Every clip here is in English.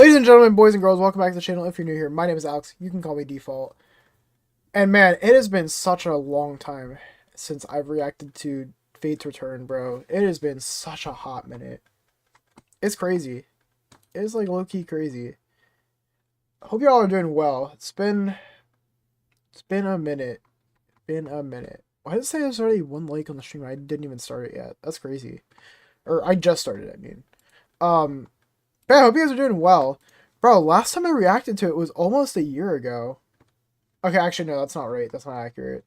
Ladies and gentlemen, boys and girls, welcome back to the channel. If you're new here, my name is Alex. You can call me Default. And man, it has been such a long time since I've reacted to Fate's Return, bro. It has been such a hot minute. It's crazy. It's like low-key crazy. Hope y'all are doing well. It's been a minute. Why did it say there's already one like on the stream? I didn't even start it yet. That's crazy. Or I just started, I mean. But I hope you guys are doing well. Bro, last time I reacted to it was almost a year ago. Okay, actually no, that's not right. That's not accurate.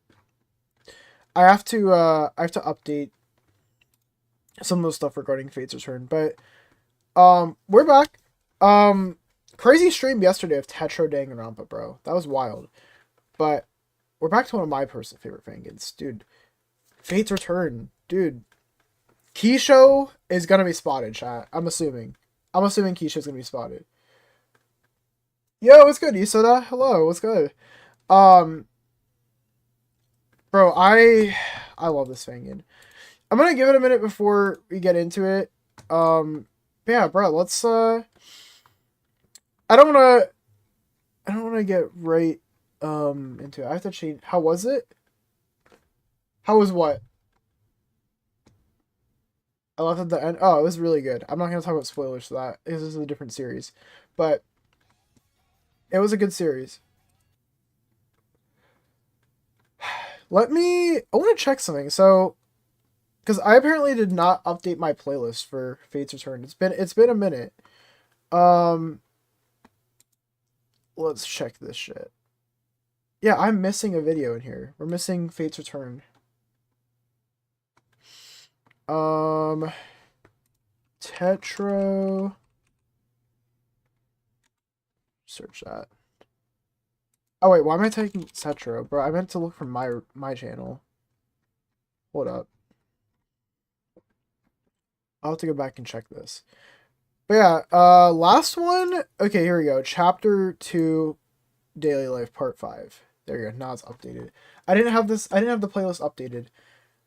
I have to update some of the stuff regarding Fate's Return, but we're back. Crazy stream yesterday of Danganronpa, bro. That was wild. But we're back to one of my personal favorite fangins. Dude, Fate's Return. Dude, Keisho is gonna be spotted, chat. I'm assuming Keisha's gonna be spotted. Yo, what's good, Isoda? Hello, what's good? Bro, I love this fangin. I'm gonna give it a minute before we get into it. Yeah, bro, let's I don't wanna get right into it. I have to change. How was it? How was what? I left at the end. Oh, it was really good. I'm not gonna talk about spoilers for that because this is a different series, but it was a good series. I want to check something. So, because I apparently did not update my playlist for Fate's Return. It's been a minute. Let's check this shit. Yeah, I'm missing a video in here. We're missing Fate's Return. Tetro. Search that. Oh wait, why am I taking Tetro, bro? I meant to look for my channel. Hold up. I'll have to go back and check this. But yeah, last one. Okay, here we go. Chapter 2, Daily Life, Part 5. There you go. Now it's updated. I didn't have the playlist updated.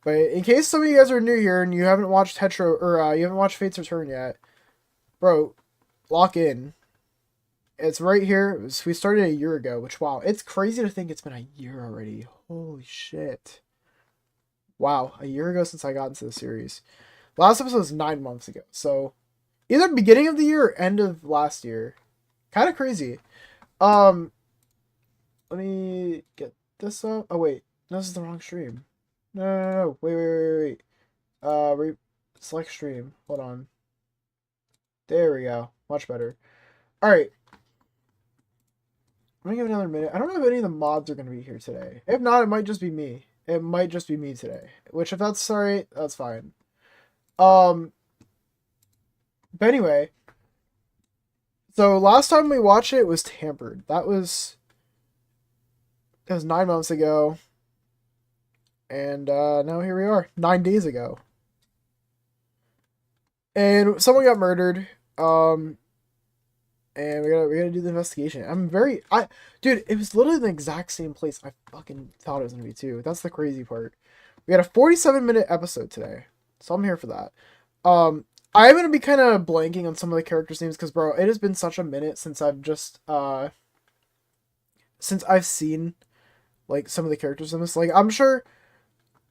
But in case some of you guys are new here and you haven't watched Tetro, or you haven't watched Fate's Return yet, bro, lock in. It's right here. We started a year ago, which, wow, it's crazy to think it's been a year already. Holy shit. Wow, a year ago since I got into the series. Last episode was 9 months ago, so either beginning of the year or end of last year. Kind of crazy. Let me get this up. Oh, wait. No, this is the wrong stream. No. Wait. Select stream. Hold on. There we go. Much better. Alright. I'm gonna give it another minute. I don't know if any of the mods are gonna be here today. If not, it might just be me. It might just be me today. Which, if that's alright, that's fine. But anyway. So, last time we watched it was Tampered. That was 9 months ago. And now here we are, 9 days ago. And someone got murdered. And we gotta do the investigation. Dude, it was literally the exact same place I fucking thought it was gonna be too. That's the crazy part. We had a 47-minute episode today, so I'm here for that. I'm gonna be kind of blanking on some of the characters' names because, bro, it has been such a minute since I've just since I've seen like some of the characters in this. Like, I'm sure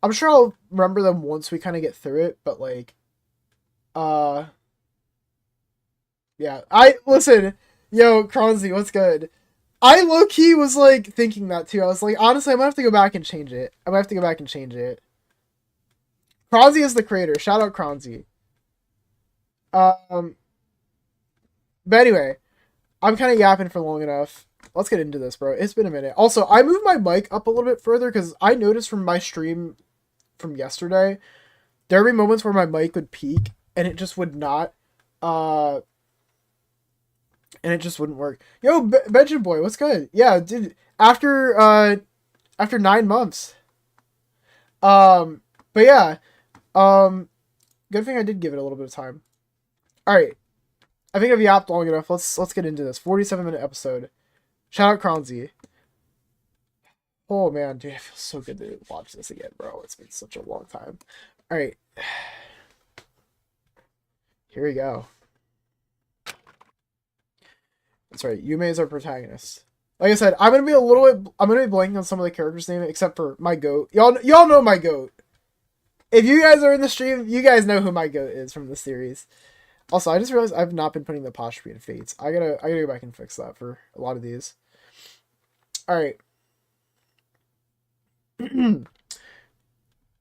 I'll remember them once we kind of get through it, but like, yeah, listen, yo, Kronzy, what's good? I low-key was, like, thinking that, too. I was like, honestly, I might have to go back and change it. Kronzy is the creator. Shout out Kronzy. But anyway, I'm kind of yapping for long enough. Let's get into this, bro. It's been a minute. Also, I moved my mic up a little bit further because I noticed from my stream from yesterday, there would be moments where my mic would peak and it just would not, and it just wouldn't work. Yo, Benjamin boy, what's good? Yeah, dude. After 9 months. But yeah. Good thing I did give it a little bit of time. All right. I think I've yapped long enough. Let's get into this 47-minute episode. Shout out Kronzy. Oh man, dude, it feels so good to watch this again, bro. It's been such a long time. All right. Here we go. That's right. Yume is our protagonist. Like I said, I'm gonna be a little bit. I'm gonna be blanking on some of the characters' names, except for my goat. Y'all know my goat. If you guys are in the stream, you guys know who my goat is from the series. Also, I just realized I've not been putting the apostrophe in Fates. I gotta go back and fix that for a lot of these. All right. It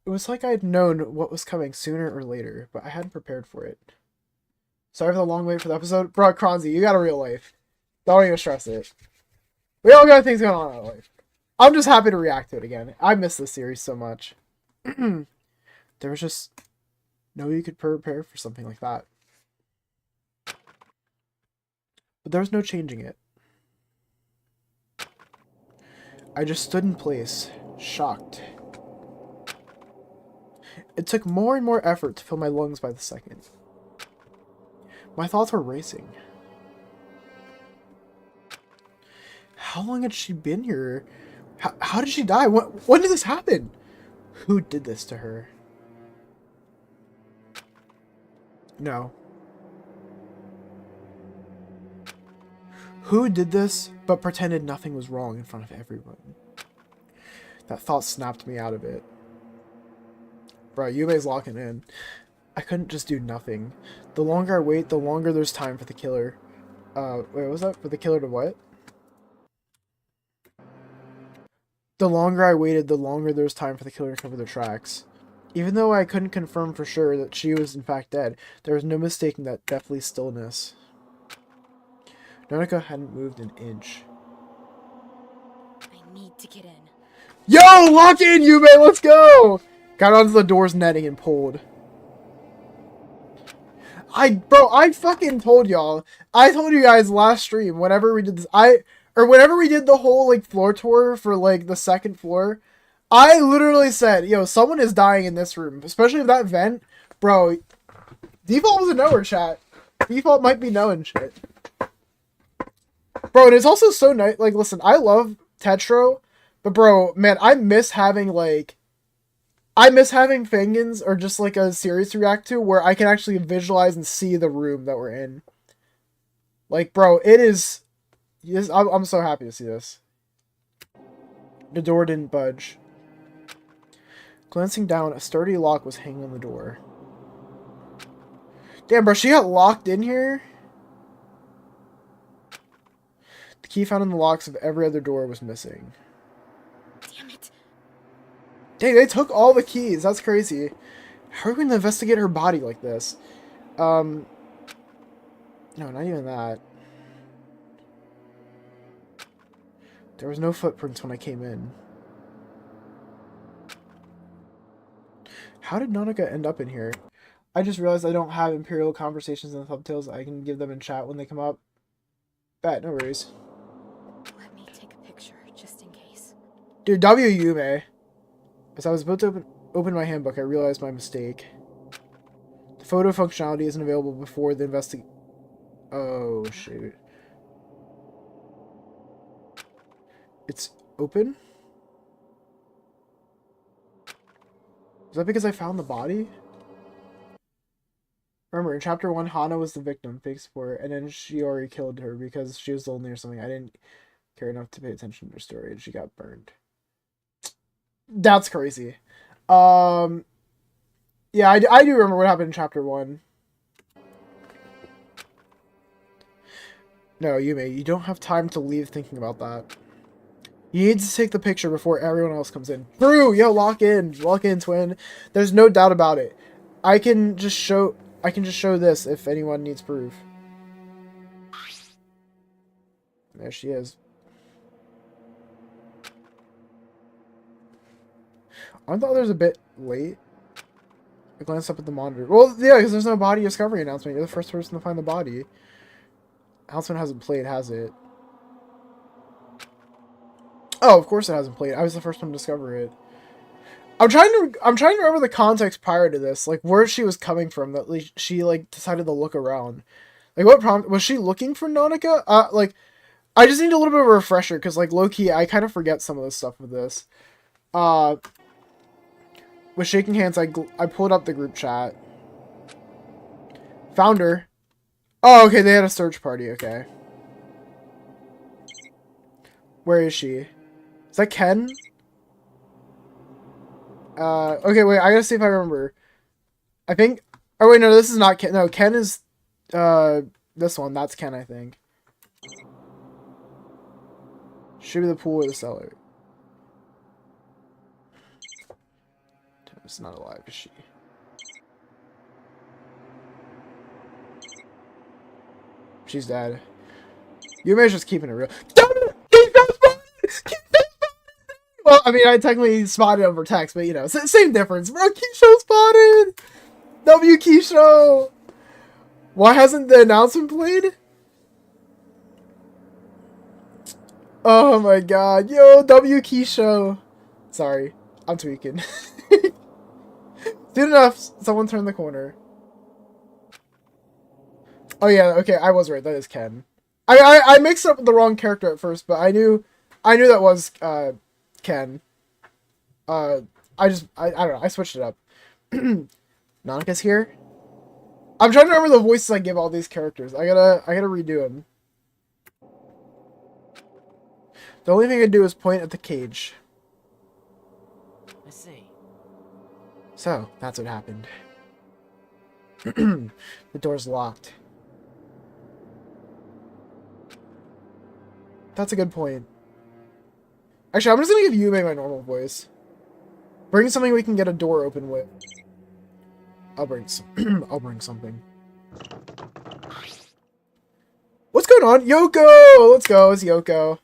was like I'd known what was coming sooner or later, but I hadn't prepared for it. Sorry for the long wait for the episode. Bro, Kronzy, you got a real life. Don't even stress it. We all got things going on in our life. I'm just happy to react to it again. I miss this series so much. There was just no way you could prepare for something like that. But there was no changing it. I just stood in place, shocked. It took more and more effort to fill my lungs by the second. My thoughts were racing. How long had she been here? How did she die? When did this happen? Who did this to her? No. Who did this but pretended nothing was wrong in front of everyone? That thought snapped me out of it. Bro, Yume's locking in. I couldn't just do nothing. The longer I wait, the longer there's time for the killer. Wait, what was that? For the killer to what? The longer I waited, the longer there was time for the killer to cover their tracks. Even though I couldn't confirm for sure that she was in fact dead, there was no mistaking that deathly stillness. Nonika hadn't moved an inch. I need to get in. Yo, lock in, Yume, let's go! Got onto the door's netting and pulled. Bro, I fucking told y'all. I told you guys last stream, whenever we did this, whenever we did the whole, like, floor tour for, like, the second floor, I literally said, yo, someone is dying in this room, especially if that vent, bro, Default was a knower, chat. Default might be knowing shit. Bro, and it's also so nice, like, listen, I love Tetro, but bro, man, I miss having Fangans or just like a series to react to where I can actually visualize and see the room that we're in. Like, bro, it is. Yes, I'm so happy to see this. The door didn't budge. Glancing down, a sturdy lock was hanging on the door. Damn, bro, she got locked in here? The key found in the locks of every other door was missing. Damn it. Dang, they took all the keys. That's crazy. How are we going to investigate her body like this? No, not even that. There was no footprints when I came in. How did Nonika end up in here? I just realized I don't have Imperial conversations and subtitles. I can give them in chat when they come up. Bet, no worries. Let me take a picture, just in case. Dude, W Yume. As I was about to open my handbook, I realized my mistake. The photo functionality isn't available before the Oh, shoot. It's open? Is that because I found the body? Remember, in chapter 1, Hana was the victim, fake support, and then Shiori killed her because she was lonely or something. I didn't care enough to pay attention to her story, and she got burned. That's crazy. Yeah, I do remember what happened in chapter 1. No, Yume, you don't have time to leave thinking about that. You need to take the picture before everyone else comes in. True, yo, lock in, twin. There's no doubt about it. I can just show this if anyone needs proof. There she is. I thought there was a bit late. I glanced up at the monitor. Well, yeah, because there's no body discovery announcement. You're the first person to find the body. Announcement hasn't played, has it? Oh, of course it hasn't played. I was the first one to discover it. I'm trying to remember the context prior to this, like where she was coming from. That she like decided to look around. Like what prompt was she looking for Nonika? Like I just need a little bit of a refresher because like low key I kind of forget some of the stuff with this. With shaking hands, I pulled up the group chat. Found her. Oh, okay, they had a search party. Okay. Where is she? Is that Ken? Okay, wait, I gotta see if I remember. I think... Oh, wait, no, this is not Ken. No, Ken is, this one. That's Ken, I think. Should be the pool or the cellar. It's not alive, is she? She's dead. Yume's just keeping it real. Well, I mean, I technically spotted over text, but you know, same difference. Bro, Keisho spotted! W Keisho! Why hasn't the announcement played? Oh my god. Yo, W Keisho! Sorry, I'm tweaking. Soon enough, someone turned the corner. Oh yeah, okay, I was right. That is Ken. I mixed up the wrong character at first, but I knew that was Ken. I don't know. I switched it up. Nanaka's here. I'm trying to remember the voices I give all these characters. I gotta redo them. The only thing I do is point at the cage. I see. So that's what happened. The door's locked. That's a good point. Actually, I'm just gonna give Yume my normal voice. Bring something we can get a door open with. I'll bring some. I'll bring something. What's going on? Yoko! Let's go. It's Yoko.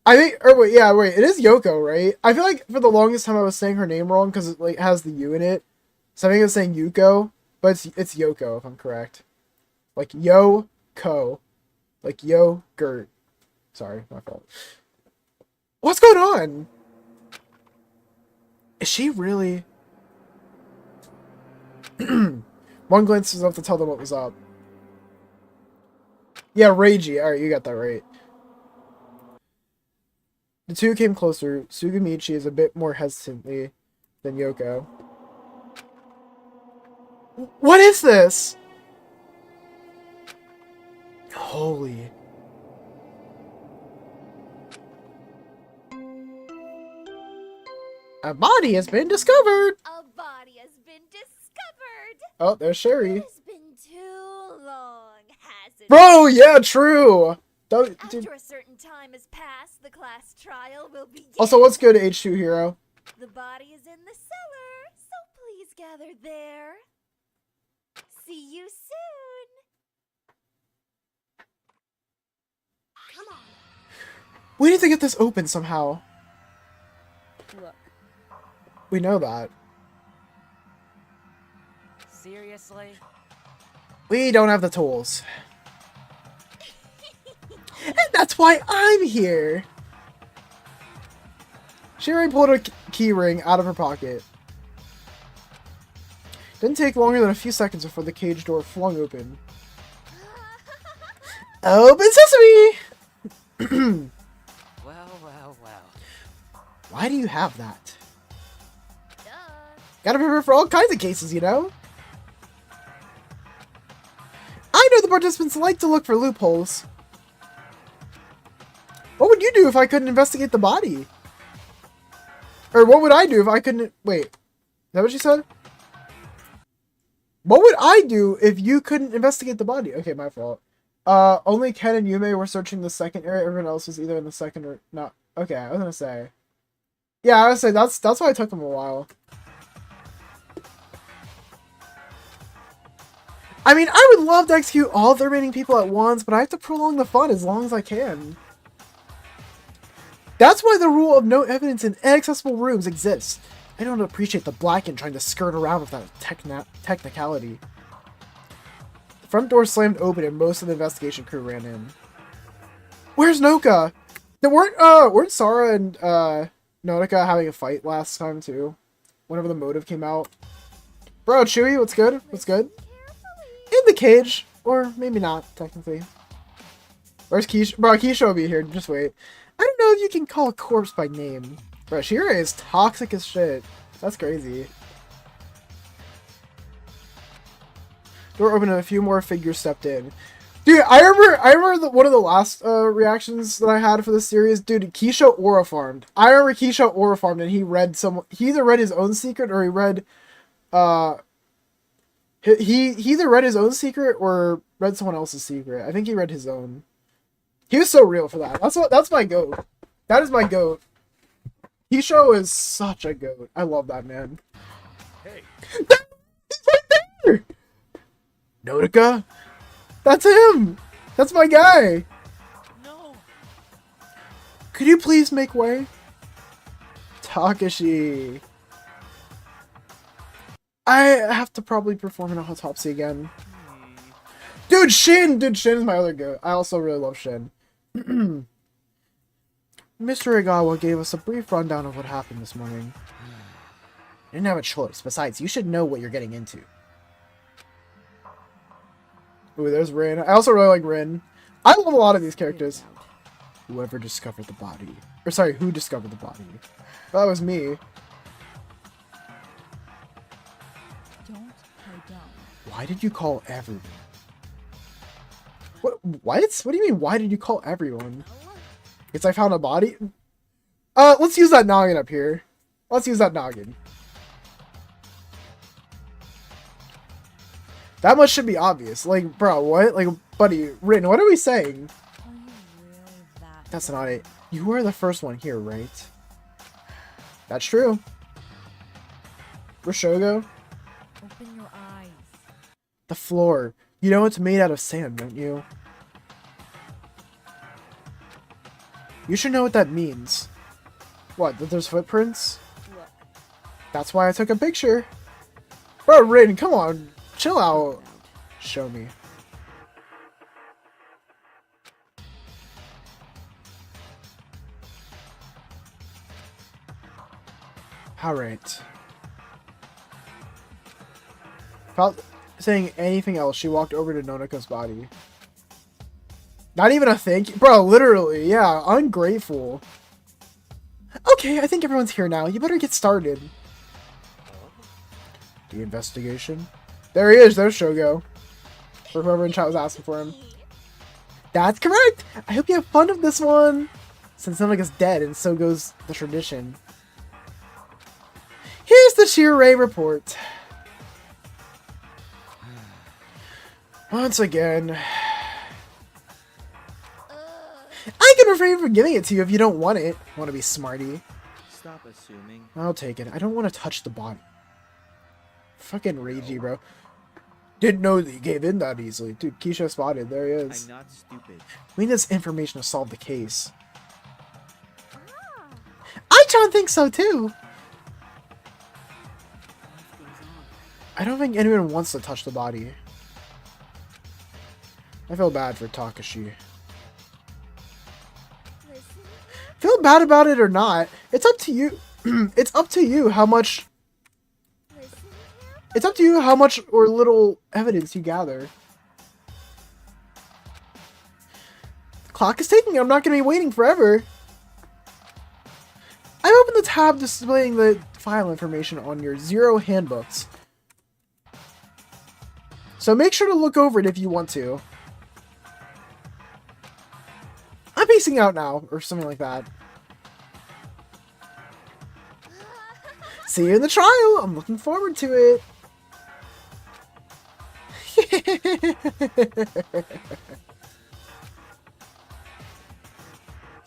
I think, or wait, yeah, wait. It is Yoko, right? I feel like for the longest time I was saying her name wrong because it like has the U in it. So I think I was saying Yuko, but it's Yoko if I'm correct. Like Yo-ko. Like yogurt. Sorry, my fault. What's going on? Is she really... One glance was enough to tell them what was up. Yeah, Reiji. Alright, you got that right. The two came closer. Sugamichi is a bit more hesitantly than Yoko. What is this? Holy... A body has been discovered! A body has been discovered! Oh, there's Sherry. It has been too long, has it? Bro, yeah, true! After a certain time has passed, the class trial will begin. Also, what's good, H2 Hero? The body is in the cellar, so please gather there. See you soon! Come on. We need to get this open somehow. Look. We know that. Seriously? We don't have the tools. And that's why I'm here! Sherry pulled a key ring out of her pocket. Didn't take longer than a few seconds before the cage door flung open. Open sesame! Well. Why do you have that? Duh. Gotta prepare for all kinds of cases, you know? I know the participants like to look for loopholes. What would you do if I couldn't investigate the body? Or what would I do if I couldn't... Wait. Is that what she said? What would I do if you couldn't investigate the body? Okay, my fault. Only Ken and Yume were searching the second area. Everyone else was either in the second or not. Okay, I was gonna say. Yeah, I was gonna say, that's why it took them a while. I mean, I would love to execute all the remaining people at once, but I have to prolong the fun as long as I can. That's why the rule of no evidence in inaccessible rooms exists. I don't appreciate the Blacken trying to skirt around with that technicality. The front door slammed open and most of the investigation crew ran in. Where's Noka? Weren't Sara and Noka having a fight last time too? Whenever the motive came out. Bro, Chewy, what's good? What's good? In the cage. Or maybe not, technically. Where's Keisha? Bro, Keisha will be here. Just wait. I don't know if you can call a corpse by name. Bro, Shira is toxic as shit. That's crazy. Door opened and a few more figures stepped in. Dude, I remember one of the last reactions that I had for this series. Dude, Keisha aura farmed. I remember Keisha aura farmed, and he either read his own secret or he read uh he either read his own secret or read someone else's secret. I think he read his own. He was so real for that. That's my goat. That is my goat. Keisha is such a goat. I love that man. Hey, He's right there. Notica. That's him! That's my guy! No. Could you please make way? Takashi. I have to probably perform an autopsy again. Dude, Shin! Dude, Shin is my other goat. I also really love Shin. Mr. Igawa gave us a brief rundown of what happened this morning. You didn't have a choice. Besides, you should know what you're getting into. Ooh, there's Rin. I also really like Rin. I love a lot of these characters. Whoever discovered the body. Or sorry, who discovered the body? That was me. Don't play dumb. Why did you call everyone? What? What do you mean, why did you call everyone? Because I found a body? Let's use that noggin up here. Let's use that noggin. That much should be obvious. Like, bro, what? Like, buddy, Rin, what are we saying? Are you really that? That's not it. You were the first one here, right? That's true. Rishogo? Open your eyes. The floor. You know it's made out of sand, don't you? You should know what that means. What, that there's footprints? Look. That's why I took a picture. Bro, Rin, come on. Chill out. Show me. Alright. Without saying anything else, she walked over to Nonika's body. Not even a thank you. Bro, literally, yeah, ungrateful. Okay, I think everyone's here now. You better get started. The investigation? There he is, there's Shogo. For whoever in chat was asking for him. That's correct! I hope you have fun with this one! Since Nonika's dead, and so goes the tradition. Here's the Shirei report. Once again. I can refrain from giving it to you if you don't want it. Want to be smarty? stop assuming. I'll take it. I don't want to touch the body. Fucking ragey, bro. Didn't know that you gave in that easily. Dude, Keisha spotted. There he is. I'm not stupid. We need this information to solve the case. I-chan thinks so too. I don't think anyone wants to touch the body. I feel bad for Takashi. Listen, Feel bad about it or not, it's up to you. It's up to you how much. listen here. It's up to you how much or little evidence you gather. The clock is ticking. I'm not going to be waiting forever. I opened the tab displaying the file information on your Zero handbooks. So make sure to look over it if you want to. I'm pacing out now, or something like that. See you in the trial. I'm looking forward to it.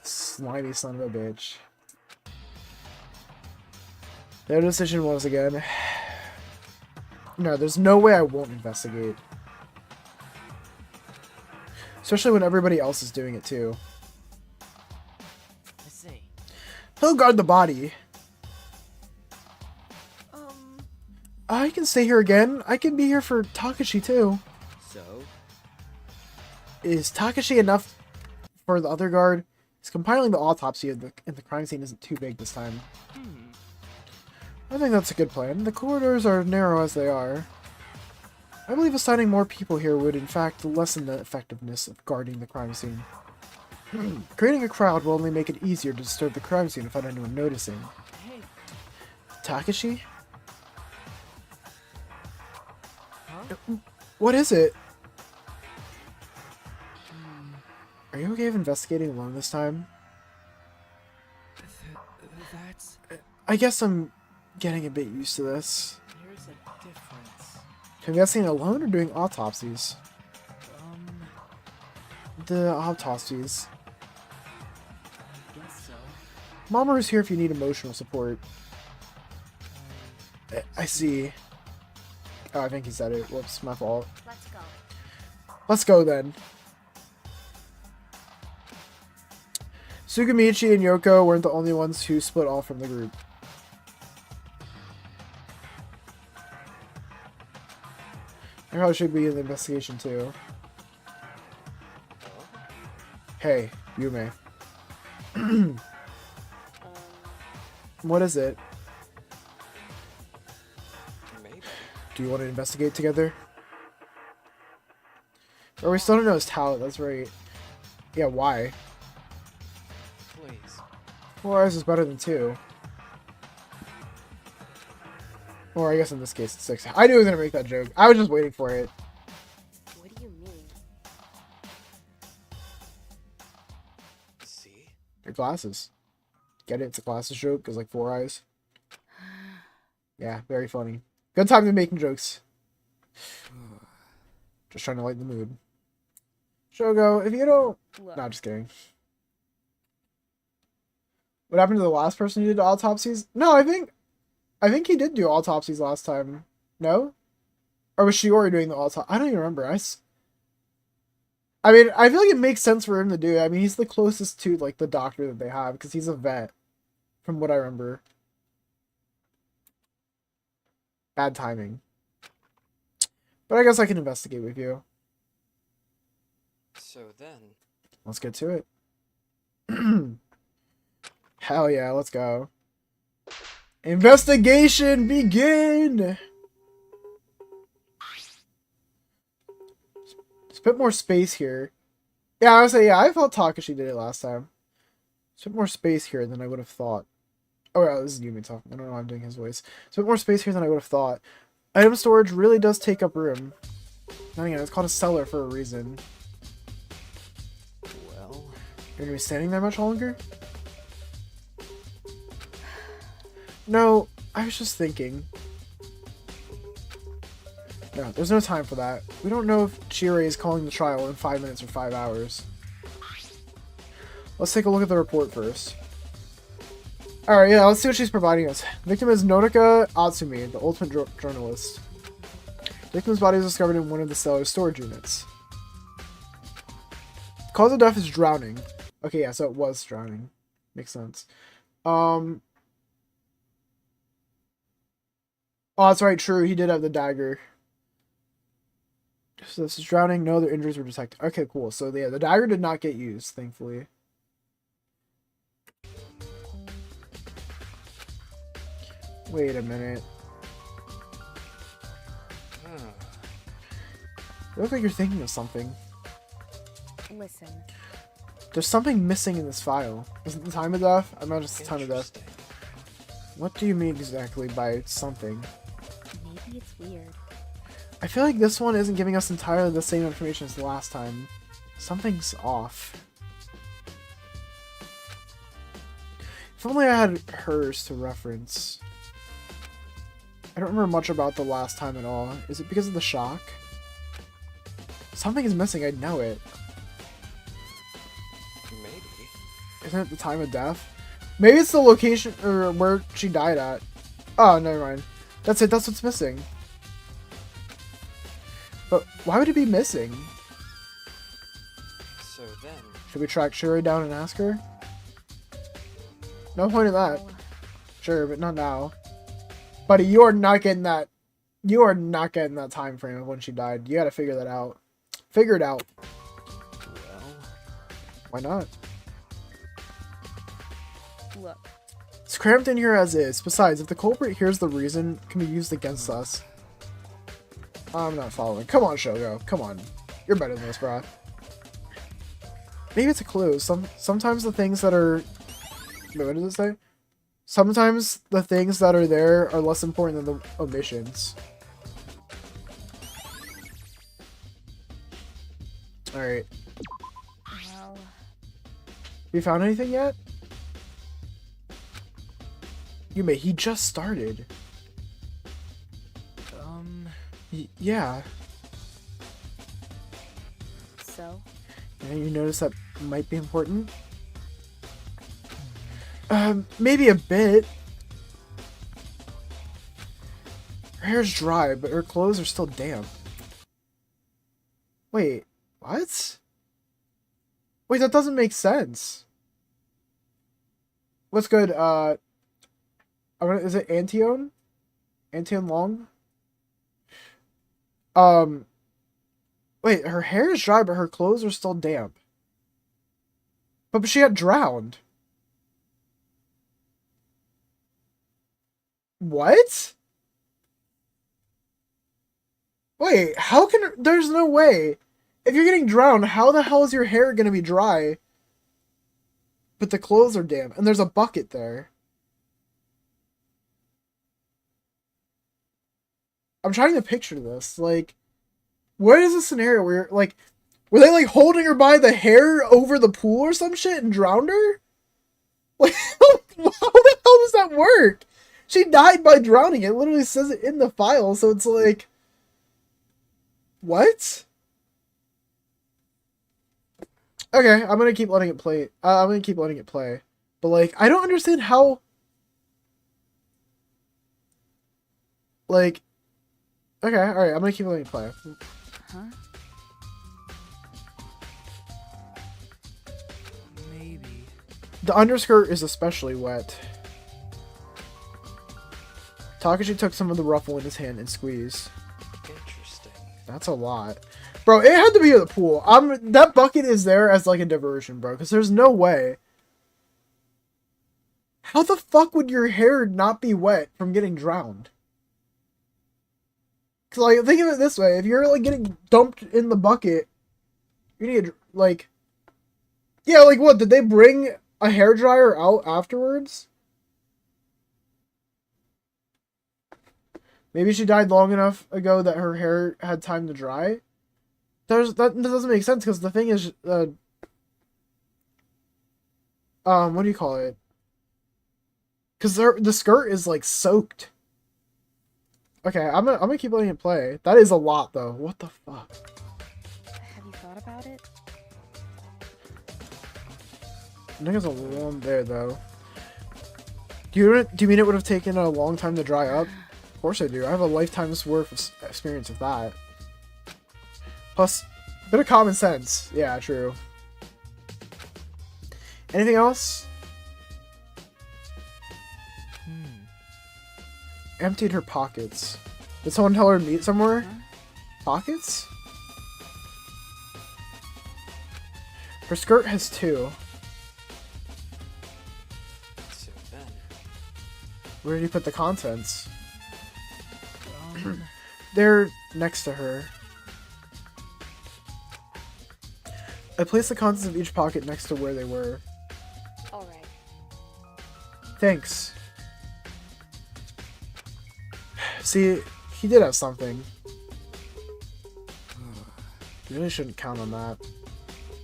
Slimy son of a bitch. Their decision was again. No, there's no way I won't investigate. Especially when everybody else is doing it too. I see. He'll guard the body. Um, I can stay here again. I can be here for Takashi too. So? Is Takashi enough for the other guard? Is compiling the autopsy in the crime scene isn't too big this time. I think that's a good plan. The corridors are narrow as they are. I believe assigning more people here would in fact lessen the effectiveness of guarding the crime scene. Creating a crowd will only make it easier to disturb the crime scene without anyone noticing. Hey. Takashi? Huh? What is it? Are you okay with investigating alone this time? That's... I guess I'm getting a bit used to this. There's a difference. Investigating alone or doing autopsies? The autopsies. I guess so. Mama is here if you need emotional support. I see. Oh, I think he said it. Whoops, my fault. Let's go. Let's go then. Sugamichi and Yoko weren't the only ones who split off from the group. I probably should be in the investigation too. Hey, Yume. What is it? Maybe. Do you want to investigate together? Or we still don't know his talent, that's right. Yeah, why? Please. 4 eyes is better than 2. Or I guess in this case it's 6. I knew he was going to make that joke. I was just waiting for it. What do you mean? See? Your glasses. Get it? It's a glasses joke because like 4 eyes. Yeah, very funny. Good time to be making jokes. Just trying to lighten the mood. Shogo, if you don't... Look, No, just kidding. What happened to the last person who did autopsies? No, I think he did do autopsies last time. No? Or was Shiori doing the autopsy? I don't even remember. I mean, I feel like it makes sense for him to do it. I mean, he's the closest to, like, the doctor that they have, because he's a vet, from what I remember. Bad timing. But I guess I can investigate with you. So then... Let's get to it. Hell yeah, let's go. Investigation begin! Just a bit more space here. Yeah, I would say, yeah, I thought Takashi did it last time. Just a bit more space here than I would have thought. Oh, yeah, this is Yumi talking. I don't know why I'm doing his voice. It's a bit more space here than I would have thought. Item storage really does take up room. And again, it's called a cellar for a reason. Well... You're gonna be standing there much longer? No, I was just thinking. No, there's no time for that. We don't know if Chire is calling the trial in 5 minutes or 5 hours. Let's take a look at the report first. Alright, yeah, let's see what she's providing us. The victim is Nonika Atsumi, the ultimate journalist. The victim's body was discovered in one of the cellar's storage units. Cause of death is drowning. Okay, yeah, so it was drowning. Makes sense. Oh, that's right, true. He did have the dagger. So this is drowning. No other injuries were detected. Okay, cool. So, yeah, the dagger did not get used, thankfully. Wait a minute. You look like you're thinking of something. Listen. There's something missing in this file. Is it the time of death? I imagine it's the time of death. What do you mean exactly by something? Maybe it's weird. I feel like this one isn't giving us entirely the same information as the last time. Something's off. If only I had hers to reference. I don't remember much about the last time at all. Is it because of the shock? Something is missing, I know it. Maybe. Isn't it the time of death? Maybe it's the location, or where she died at. Oh, never mind. That's it, that's what's missing. But why would it be missing? So then... Should we track Shuri down and ask her? No point in that. Sure, but not now. Buddy, you are not getting that. You are not getting that time frame of when she died. You gotta figure that out. Figure it out. Well... Why not? look. It's cramped in here as is. Besides, if the culprit hears the reason, it can be used against us. I'm not following. Come on, Shogo. Come on. You're better than this, brah. Maybe it's a clue. Sometimes the things that are... Wait, what does it say? Sometimes the things that are there are less important than the omissions. Alright. Well, You found anything yet? Yume, he just started. Yeah. so? And you notice that might be important? Maybe a bit. Her hair's dry, but her clothes are still damp. Wait, what? Wait, that doesn't make sense. What's good? Is it Antione? Antione Long? Wait, her hair is dry, but her clothes are still damp. But she got drowned. What? Wait, how can... There's no way. If you're getting drowned, how the hell is your hair gonna be dry? But the clothes are damp, and there's a bucket there. I'm trying to picture this. Like, what is a scenario where, like, were they, like, holding her by the hair over the pool or some shit and drowned her? Like, how the hell does that work? She died by drowning. It literally says it in the file, so it's like... What? Okay, I'm gonna keep letting it play. I'm gonna keep letting it play. But, like, I don't understand how... Like... Okay, alright, I'm gonna keep letting it play. Huh? Maybe. The underskirt is especially wet. Takashi took some of the ruffle in his hand and squeezed. Interesting. That's a lot. Bro, it had to be at the pool. That bucket is there as, like, a diversion, bro. Because there's no way. How the fuck would your hair not be wet from getting drowned? Because, like, think of it this way. If you're, like, getting dumped in the bucket, you need, like... Yeah, like, what? Did they bring a hairdryer out afterwards? Maybe she died long enough ago that her hair had time to dry? That doesn't make sense, because the thing is, what do you call it? Because the skirt is, like, soaked. Okay, I'm gonna keep letting it play. That is a lot, though. What the fuck? Have you thought about it? I think there's a one there, though. Do you mean it would have taken a long time to dry up? Of course I do. I have a lifetime's worth of experience with that. Plus, a bit of common sense. Yeah, true. Anything else? Emptied her pockets. Did someone tell her to meet somewhere? Huh? Pockets? Her skirt has 2. So then, Where did you put the contents? They're next to her. I placed the contents of each pocket next to where they were. Alright. Thanks. See, he did have something. You really shouldn't count on that.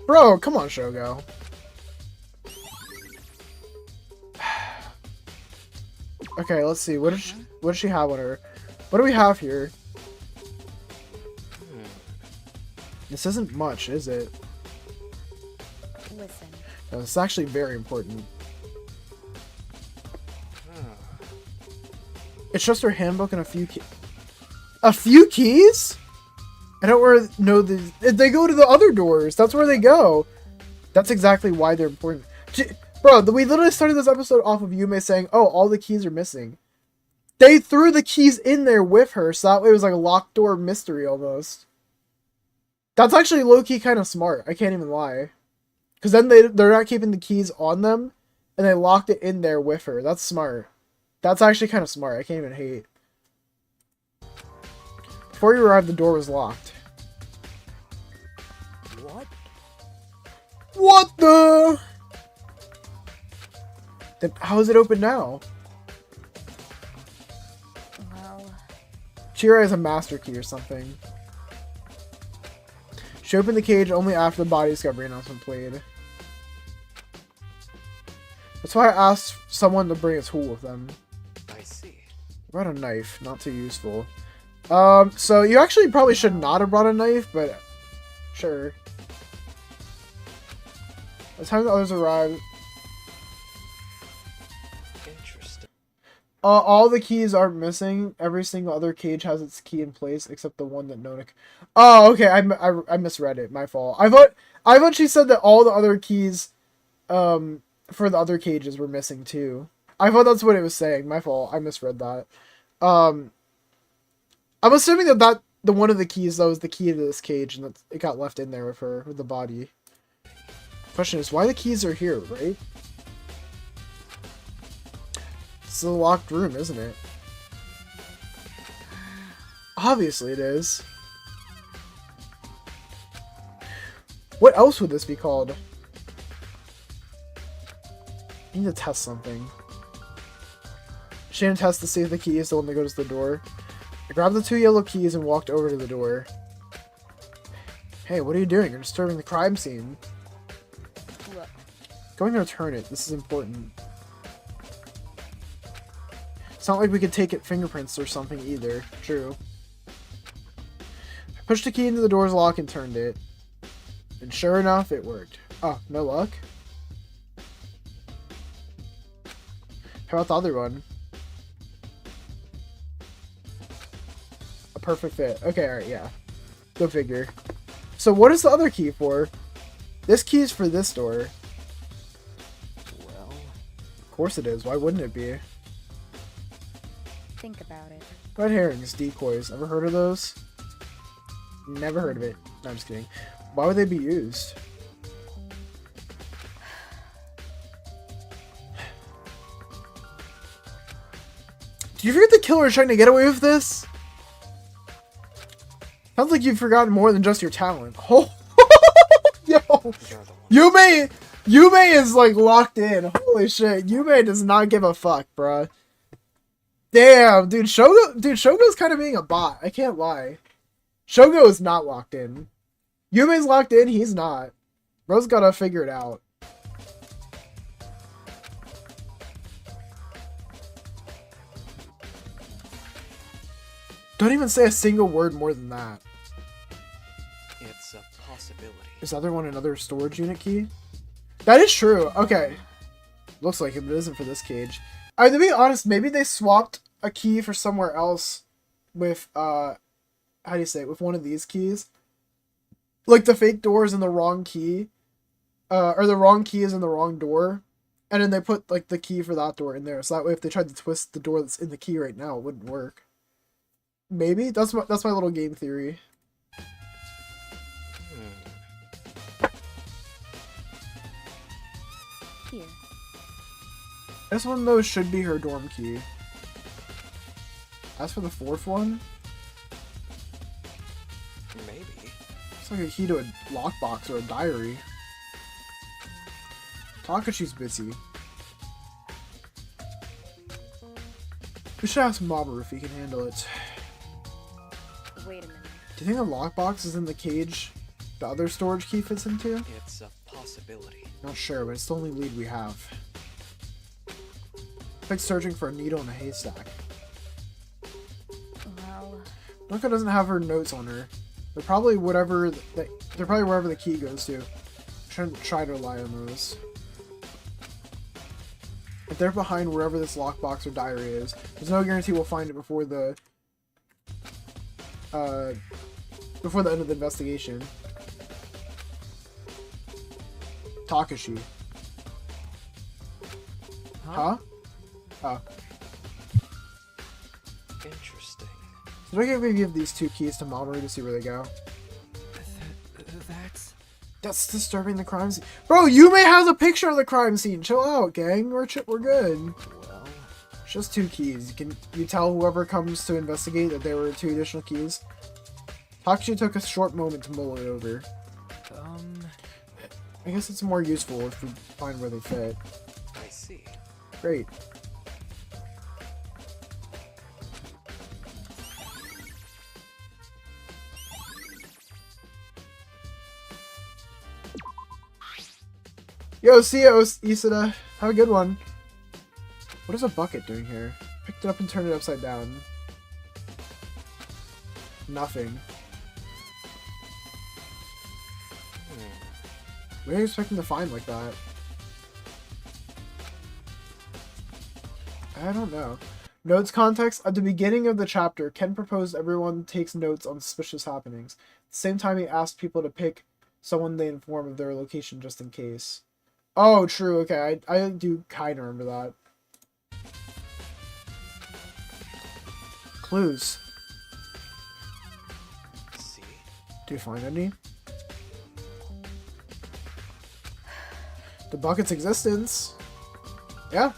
Bro, come on, Shogo. Okay, let's see. What does she have on her? What do we have here? This isn't much, is it? Listen. No, it's actually very important. It's just her handbook and a few keys. A few keys? I don't know they go to the other doors. That's where they go. That's exactly why they're important. Bro, we literally started this episode off of Yume saying, oh, all the keys are missing. They threw the keys in there with her, so that way it was like a locked door mystery almost. That's actually low-key kind of smart. I can't even lie. Because then they're not keeping the keys on them, and they locked it in there with her. That's smart. That's actually kind of smart. I can't even hate. Before you arrived, the door was locked. what? What the? Then how is it open now? Well, Chira has a master key or something. She opened the cage only after the body discovery announcement played. That's why I asked someone to bring a tool with them. I see. Brought a knife, not too useful. So you actually probably should not have brought a knife, but sure. By the time the others arrive, Interesting. all the keys are missing. Every single other cage has its key in place, except the one that Nona. Oh, okay. I misread it. My fault. I thought she said that all the other keys, for the other cages were missing too. I thought that's what it was saying. My fault. I misread that. I'm assuming that the one of the keys though is the key to this cage, and that it got left in there with her with the body. Question is why the keys are here, right? It's a locked room, isn't it? Obviously it is. What else would this be called? I need to test something. Shannon tests to see if the key is the one that goes to the door. I grabbed the 2 yellow keys and walked over to the door. Hey, what are you doing? You're disturbing the crime scene. Look, Going to return it. This is important. It's not like we could take it fingerprints or something either. True. I pushed the key into the door's lock and turned it. And sure enough, it worked. Oh, no luck? How about the other one? A perfect fit. Okay, alright, yeah. Go figure. So what is the other key for? This key is for this door. Well, Of course it is. Why wouldn't it be? think about it. Red herrings, decoys. Ever heard of those? Never heard of it. No, I'm just kidding. Why would they be used? Do you forget the killer is trying to get away with this? Sounds like you've forgotten more than just your talent. Oh, yo, you're the one. Yume is like locked in. Holy shit, Yume does not give a fuck, bruh. Damn, dude, Shogo's kind of being a bot. I can't lie. Shogo is not locked in. Yume's locked in, he's not. Bro's gotta figure it out. Don't even say a single word more than that. It's a possibility. Is the other one another storage unit key? That is true. Okay. Looks like it, but it isn't for this cage. I mean, to be honest, maybe they swapped a key for somewhere else with, how do you say it, with one of these keys. Like, the fake door is in the wrong key. Or the wrong key is in the wrong door. And then they put, like, the key for that door in there. So that way, if they tried to twist the door that's in the key right now, it wouldn't work. Maybe? That's my little game theory. Here. This one, though, should be her dorm key. As for the fourth one, Maybe. it's like a key to a lockbox or a diary. Takashi's busy. We should ask Mamoru if he can handle it. Wait a minute. Do you think the lockbox is in the cage the other storage key fits into? It's a possibility. Not sure, but it's the only lead we have. It's like searching for a needle in a haystack. Well, Noka doesn't have her notes on her. They're probably wherever the key goes to. Shouldn't try to rely on those. If they're behind wherever this lockbox or diary is, there's no guarantee we'll find it before the end of the investigation. Takashi. Huh? Oh. Interesting. So do I give these 2 keys to Mamoru to see where they go? That's disturbing the crime scene. Bro, Yume has a picture of the crime scene. Chill out, gang. We're good. Well, It's just 2 keys. Can you tell whoever comes to investigate that there were 2 additional keys? Takashi took a short moment to mull it over. I guess it's more useful if we find where they fit. I see. Great. Yo, see ya, Isada. Have a good one. What is a bucket doing here? Picked it up and turned it upside down. Nothing. What are you expecting to find like that? I don't know. Notes context. At the beginning of the chapter, Ken proposed everyone takes notes on suspicious happenings. At the same time, he asked people to pick someone they inform of their location just in case. Oh, true. Okay, I do kind of remember that. Clues. See? Do you find any? The bucket's existence. Yeah.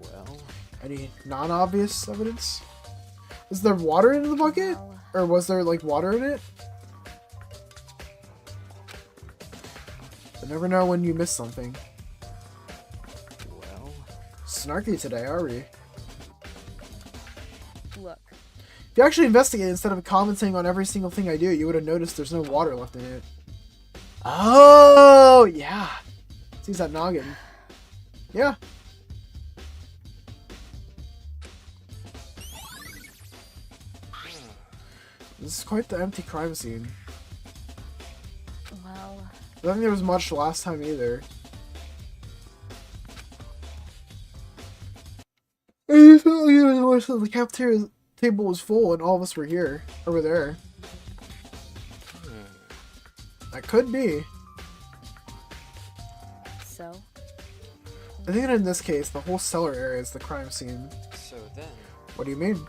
Well, Any non-obvious evidence? Is there water in the bucket? Or was there, like, water in it? You never know when you miss something. well, Snarky today, are we? Look. If you actually investigate instead of commenting on every single thing I do, you would have noticed there's no water left in it. Oh, yeah. Sees that noggin. Yeah. This is quite the empty crime scene. Well, I don't think there was much last time either. The cafeteria table was full and all of us were here. Over there. That could be. so? I think that in this case, the whole cellar area is the crime scene. so then, What do you mean?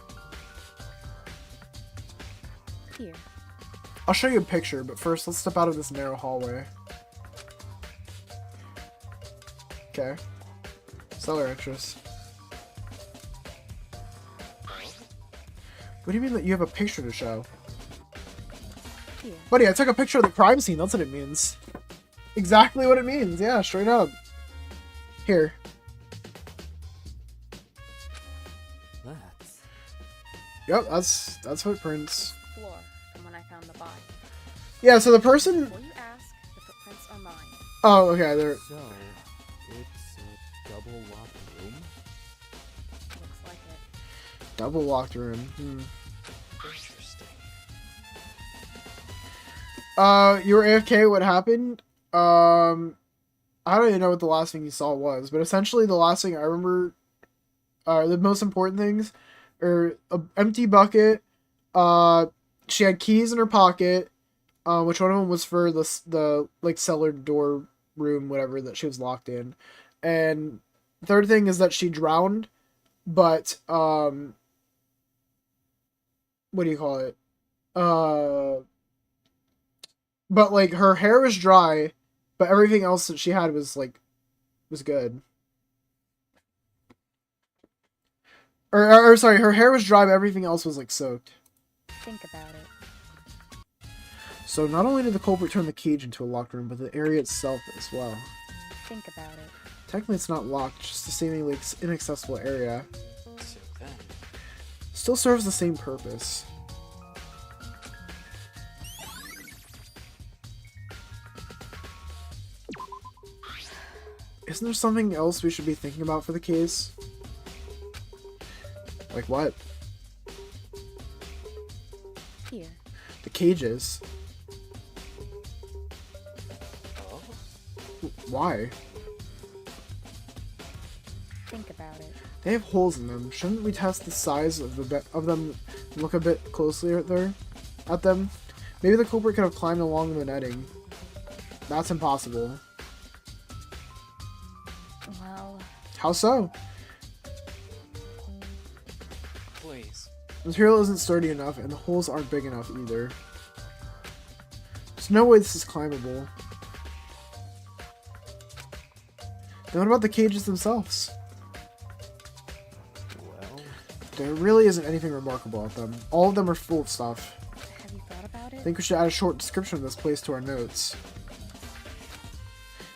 Here. I'll show you a picture, but first let's step out of this narrow hallway. Okay. Cellar entrance. What do you mean that you have a picture to show? Here. Buddy, I took a picture of the crime scene, that's what it means. Exactly what it means, yeah, straight up. Here. That's... Yep, that's footprints. Floor from when I found the body. Yeah, so the person... Before you ask, the footprints are mine. Oh, okay, there... So, it's a double-locked room? Looks like it. Double locked room. interesting. You were AFK, what happened? I don't even know what the last thing you saw was, but essentially the last thing I remember, the most important things are an empty bucket, she had keys in her pocket, which one of them was for the like cellar door room, whatever, that she was locked in. And third thing is that she drowned, but, what do you call it? But like her hair was dry, but everything else that she had was good. Or sorry, her hair was dry, but everything else was like soaked. Think about it. So not only did the culprit turn the cage into a locked room, but the area itself as well. Think about it. Technically it's not locked, just a seemingly inaccessible area. So then, Still serves the same purpose. Isn't there something else we should be thinking about for the case? Like what? Here. The cages. oh, Why? Think about it. They have holes in them. Shouldn't we test the size of of them and look a bit closely at them? Maybe the culprit could have climbed along the netting. That's impossible. Well, How so? please. The material isn't sturdy enough, and the holes aren't big enough either. There's no way this is climbable. Then what about the cages themselves? Well, There really isn't anything remarkable about them. All of them are full of stuff. have you thought about I it? think we should add a short description of this place to our notes.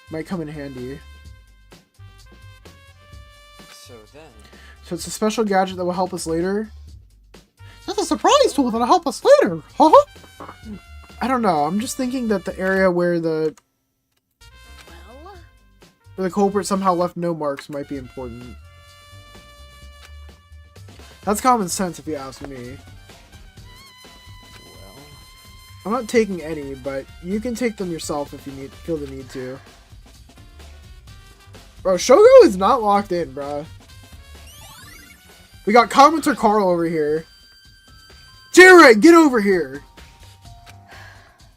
Might come in handy. So then, So it's a special gadget that will help us later. That's a surprise tool that'll help us later. Huh? I don't know. I'm just thinking that the area where the... Well, Or the culprit somehow left no marks might be important. That's common sense if you ask me. Well, I'm not taking any, but you can take them yourself if you feel the need to. Bro, Shogo is not locked in, bro. We got commenter Carl over here. Jared, get over here!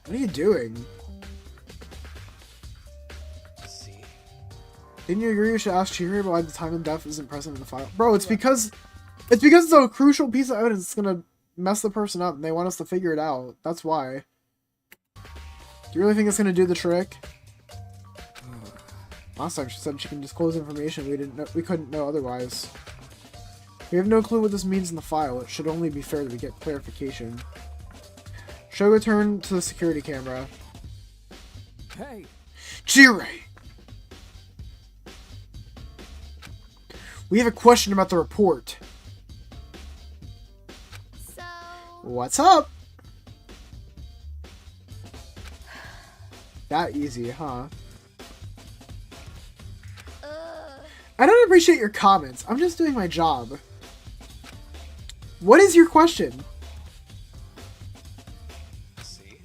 What are you doing? See? Didn't you agree you should ask Chihiro why the time and death isn't present in the file? Bro, it's because it's a crucial piece of evidence that's gonna mess the person up and they want us to figure it out. That's why. Do you really think it's gonna do the trick? Last time she said she can disclose information we couldn't know otherwise. We have no clue what this means in the file. It should only be fair that we get clarification. Shogo turned to the security camera. hey, Jirei! We have a question about the report. So, What's up? That easy, huh? I don't appreciate your comments. I'm just doing my job. What is your question? See?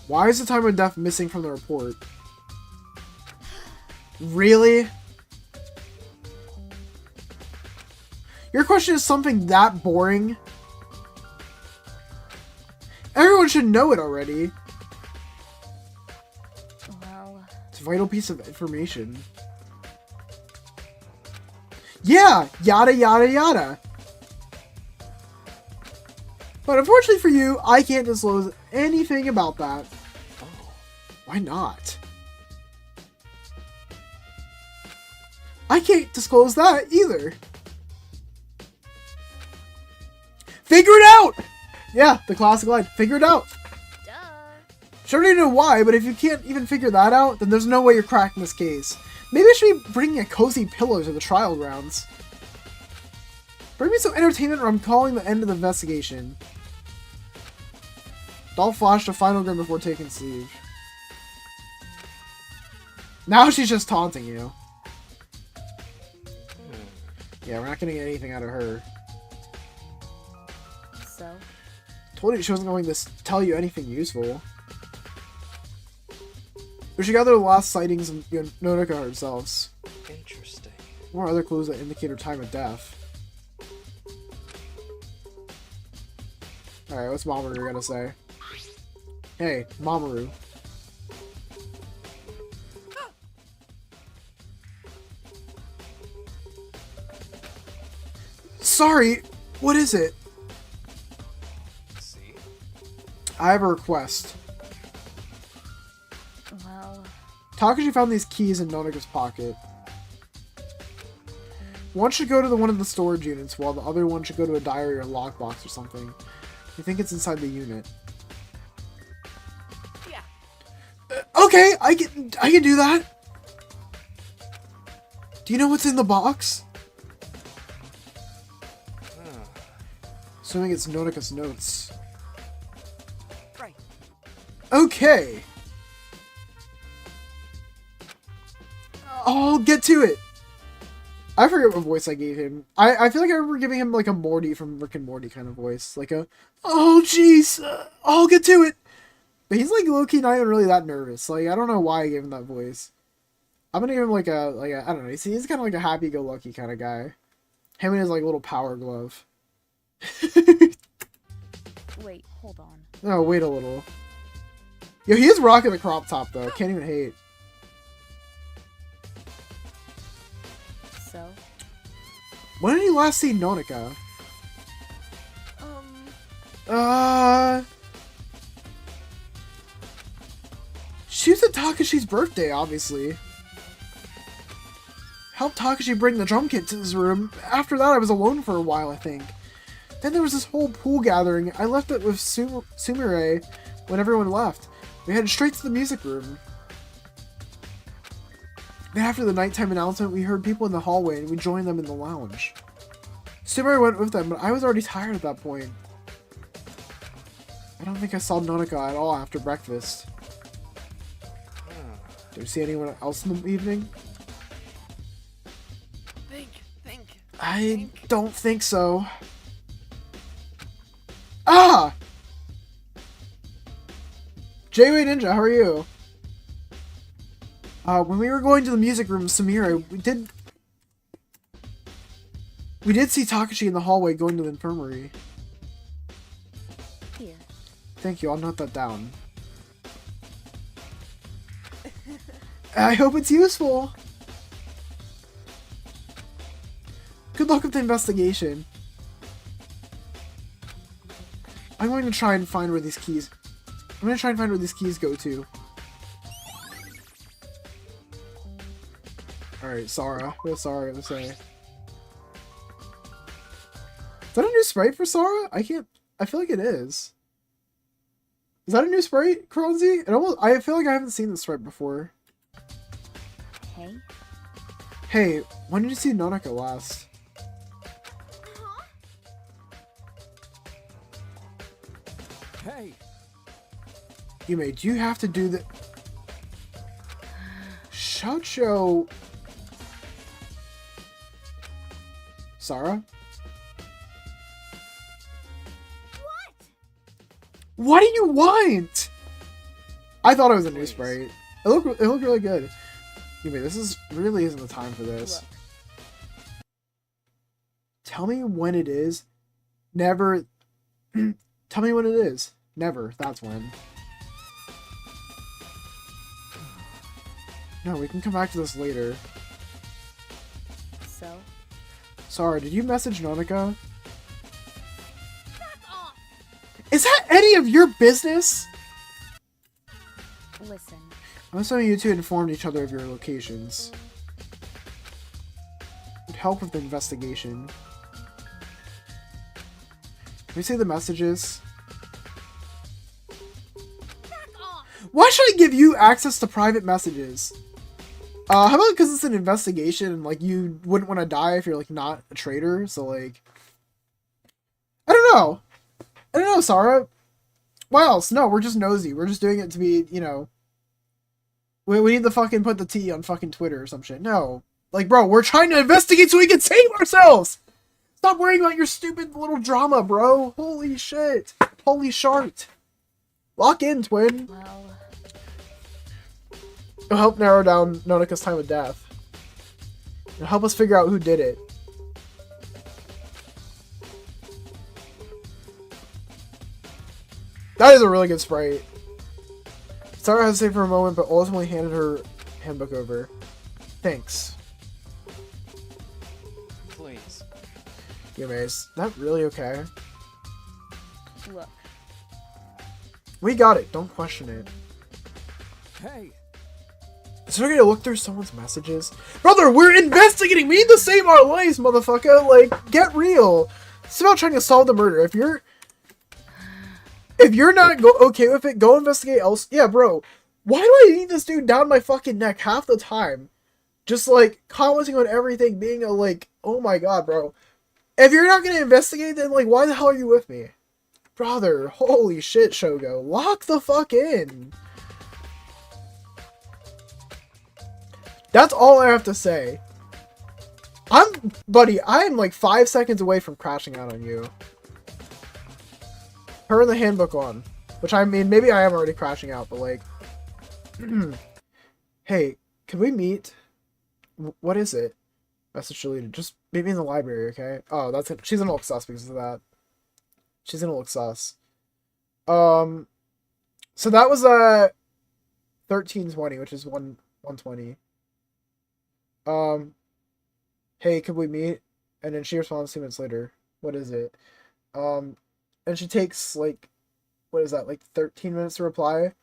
Why is the time of death missing from the report? Really? Your question is something that boring? Everyone should know it already. Well, It's a vital piece of information. Yeah! Yada yada yada! But unfortunately for you, I can't disclose anything about that. Oh. Why not? I can't disclose that either. Figure it out! Yeah, the classic line. Figure it out. duh. Sure, I don't know why, but if you can't even figure that out, then there's no way you're cracking this case. Maybe I should be bringing a cozy pillow to the trial grounds. Bring me some entertainment or I'm calling the end of the investigation. Doll flashed a final grin before taking leave. Now she's just taunting you. Yeah, we're not getting anything out of her. so? Told you she wasn't going to tell you anything useful. We should gather the last sightings of Nodoka herself. Interesting. More other clues that indicate her time of death. Alright, what's Mamoru gonna say? Hey, Mamoru. Sorry, what is it? See? I have a request. Well, Takashi found these keys in Nodoka's pocket. One should go to one of the storage units, while the other one should go to a diary or lockbox or something. I think it's inside the unit. Yeah. Okay, I can do that. Do you know what's in the box? Assuming it's Nodoka's notes. Right. Okay. I'll get to it. I forget what voice I gave him. I feel like I remember giving him like a Morty from Rick and Morty kind of voice. Like a, oh jeez, I'll get to it. But he's like low-key not even really that nervous. Like, I don't know why I gave him that voice. I'm gonna give him like a I don't know. He's kind of like a happy-go-lucky kind of guy. Him and his like little power glove. wait, hold on. No, wait a little. Yo, he is rocking the crop top though. Can't even hate. So? When did you last see Nodoka? She was at Takashi's birthday, obviously. Helped Takashi bring the drum kit to his room. After that, I was alone for a while, I think. Then there was this whole pool gathering. I left it with Sumire when everyone left. We headed straight to the music room. Then after the nighttime announcement, we heard people in the hallway and we joined them in the lounge. Sumire went with them, but I was already tired at that point. I don't think I saw Nodoka at all after breakfast. Did you see anyone else in the evening? I don't think so. Ah! J-Way Ninja, how are you? When we were going to the music room, Samira, we did see Takashi in the hallway going to the infirmary. Here. Thank you, I'll note that down. I hope it's useful. Good luck with the investigation. I'm going to try and find where these keys... I'm going to try and find where these keys go to. Alright, Sara. What is Sara gonna say? Is that a new sprite for Sara? I feel like it is. Is that a new sprite, Kronzi? I feel like I haven't seen this sprite before. Hey. Hey, when did you see Nanaka last? Hey! Yume, do you have to do the... Shacho... Sara? What do you want? I thought it was a new sprite. It looked really good. Yume, this really isn't the time for this. Look. Tell me when it is. Never. Tell me when it is. Never. That's when. No, we can come back to this later. So? Sorry, did you message Nonika? Is that any of your business? Listen. I'm assuming you two informed each other of your locations. Would help with the investigation. Can we say the messages? Why should I give you access to private messages? How about because it's an investigation and, like, you wouldn't want to die if you're, like, not a traitor, so, like... I don't know, Sara. Why else? No, we're just nosy. We're just doing it to be, you know... We need to fucking put the T on fucking Twitter or some shit. No. Like, bro, we're trying to investigate so we can save ourselves! Stop worrying about your stupid little drama, bro. Holy shit. Holy shart. Lock in, twin. Well... It'll help narrow down Nonika's time of death. It'll help us figure out who did it. That is a really good sprite. Sara hesitated for a moment, but ultimately handed her handbook over. Thanks. Please. Yume, is that really okay? Look. We got it. Don't question it. Hey! Is there gonna look through someone's messages? Brother, we're investigating! We need to save our lives, motherfucker! Like, get real! It's about trying to solve the murder. If you're not okay with it, go investigate else. Yeah, bro. Why do I need this dude down my fucking neck half the time? Just, like, commenting on everything, being a, like, oh my god, bro. If you're not gonna investigate, then, like, why the hell are you with me? Brother, holy shit, Shogo. Lock the fuck in! That's all I have to say. Buddy, I'm like 5 seconds away from crashing out on you. Turn the handbook on. Which, I mean, maybe I am already crashing out, but like... Hey, can we meet? What is it? Message deleted. Just meet me in the library, okay? Oh, that's it. She's gonna look sus because of that. She's gonna look sus. So that was 1320, which is 120. Hey, could we meet? And then she responds 2 minutes later. What is it? And she takes, like, what is that, like 13 minutes to reply?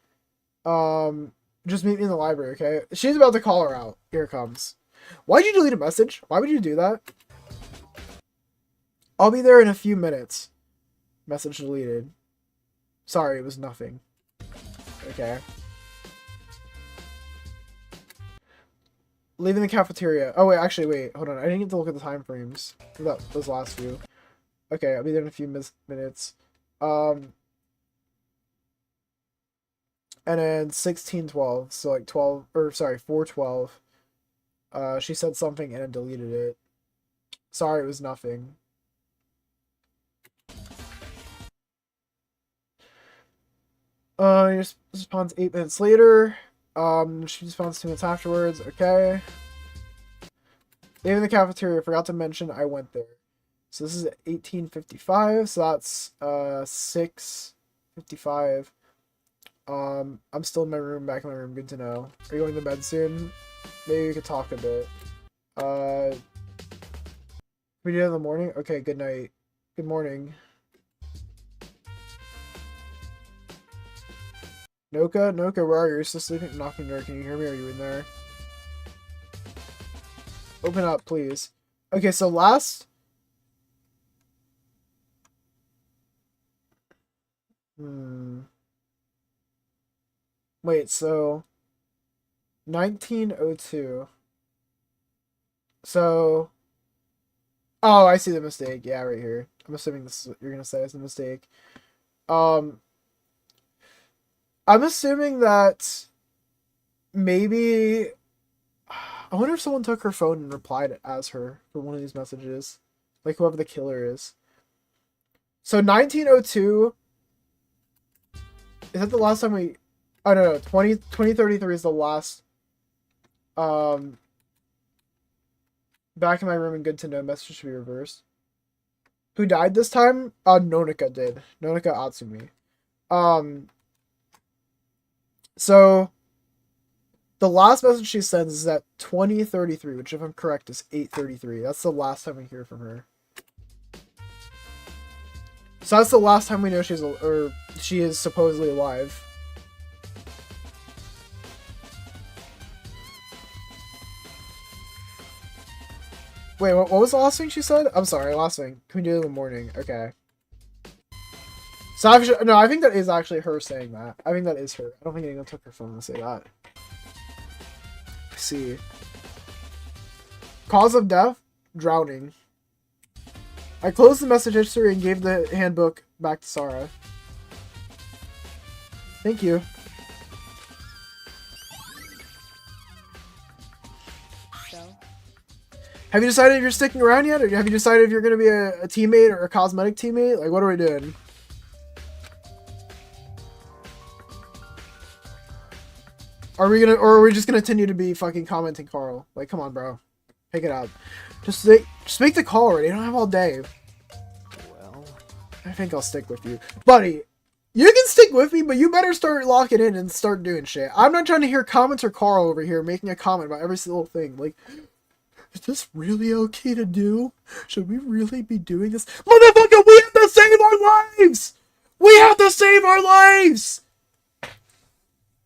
Just meet me in the library, okay? She's about to call her out. Here it comes. Why'd you delete a message? Why would you do that? I'll be there in a few minutes. Message deleted. Sorry, it was nothing. Okay. Leaving the cafeteria. Oh, wait, actually, wait. Hold on. I didn't get to look at the time frames for those last few. Okay, I'll be there in a few minutes. And then 16:12. So, like, 12... Or, sorry, 4:12. She said something and then deleted it. Sorry, it was nothing. He responds 8 minutes later. She responds 2 minutes afterwards. Okay. Maybe in the cafeteria. Forgot to mention I went there. So this is 18:55. So that's 6:55. I'm still in my room, back in my room. Good to know. Are you going to bed soon? Maybe we could talk a bit. We do it in the morning? Okay, good night. Good morning. Noka? Noka, where are you? You're still sleeping? I'm knocking door. Can you hear me? Are you in there? Open up, please. Okay, so last... Wait, so... 1902. So... Oh, I see the mistake. Yeah, right here. I'm assuming this is what you're gonna say is a mistake. I'm assuming that maybe I wonder if someone took her phone and replied as her for one of these messages. Like whoever the killer is. So 1902, is that the last time we... Oh no, 2033 is the last back in my room and good to know message should be reversed. Who died this time? Nonika did. Nonika Atsumi. So the last message she sends is at 2033, which if I'm correct is 8:33. That's the last time we hear from her. So that's the last time we know she is supposedly alive. Wait, what was the last thing she said? I'm sorry, last thing. Can we do it in the morning? Okay. So I think that is actually her saying that. I think that is her. I don't think anyone took her phone to say that. Let's see. Cause of death? Drowning. I closed the message history and gave the handbook back to Sarah. Thank you. So, Have you decided if you're sticking around yet? Or have you decided if you're going to be a teammate or a cosmetic teammate? Like, what are we doing? Or are we just gonna continue to be fucking commenting Carl? Like, come on, bro. Pick it up. Just make the call already. I don't have all day. Well, I think I'll stick with you. Buddy, you can stick with me, but you better start locking in and start doing shit. I'm not trying to hear comments or Carl over here making a comment about every single thing. Like, is this really okay to do? Should we really be doing this? Motherfucker, we have to save our lives! We have to save our lives!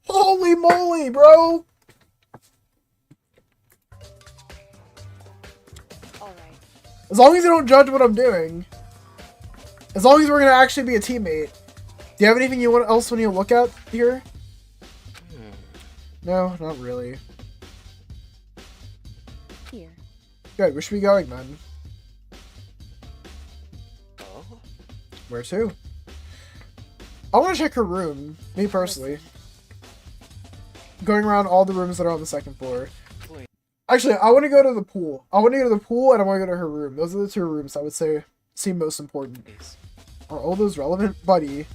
Holy moly, bro! alright. As long as you don't judge what I'm doing. As long as we're gonna actually be a teammate. Do you have anything else when you look at here? No, not really. Here. Good, where should we be going then? Oh? Where to? I want to check her room, me personally. Going around all the rooms that are on the second floor. Wait. Actually, I want to go to the pool. I want to go to the pool and I want to go to her room. Those are the two rooms I would say seem most important. Please. Are all those relevant? Buddy.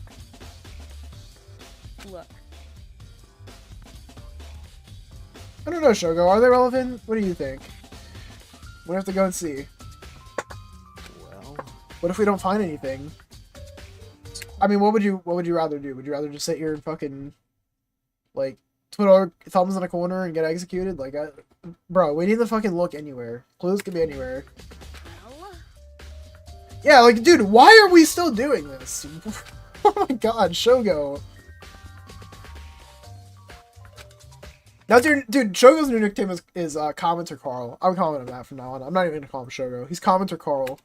Look. I don't know, Shogo. Are they relevant? What do you think? We have to go and see. well, What if we don't find anything? I mean, what would you rather do? Would you rather just sit here and fucking, like, twiddle our thumbs in a corner and get executed? Like, bro, we need to fucking look anywhere. Clues could be anywhere. Well, Yeah, like, dude, why are we still doing this? Oh my god, Shogo. That's your dude. Shogo's new nickname is Commenter Carl. I'm calling him that from now on. I'm not even gonna call him Shogo. He's Commenter Carl.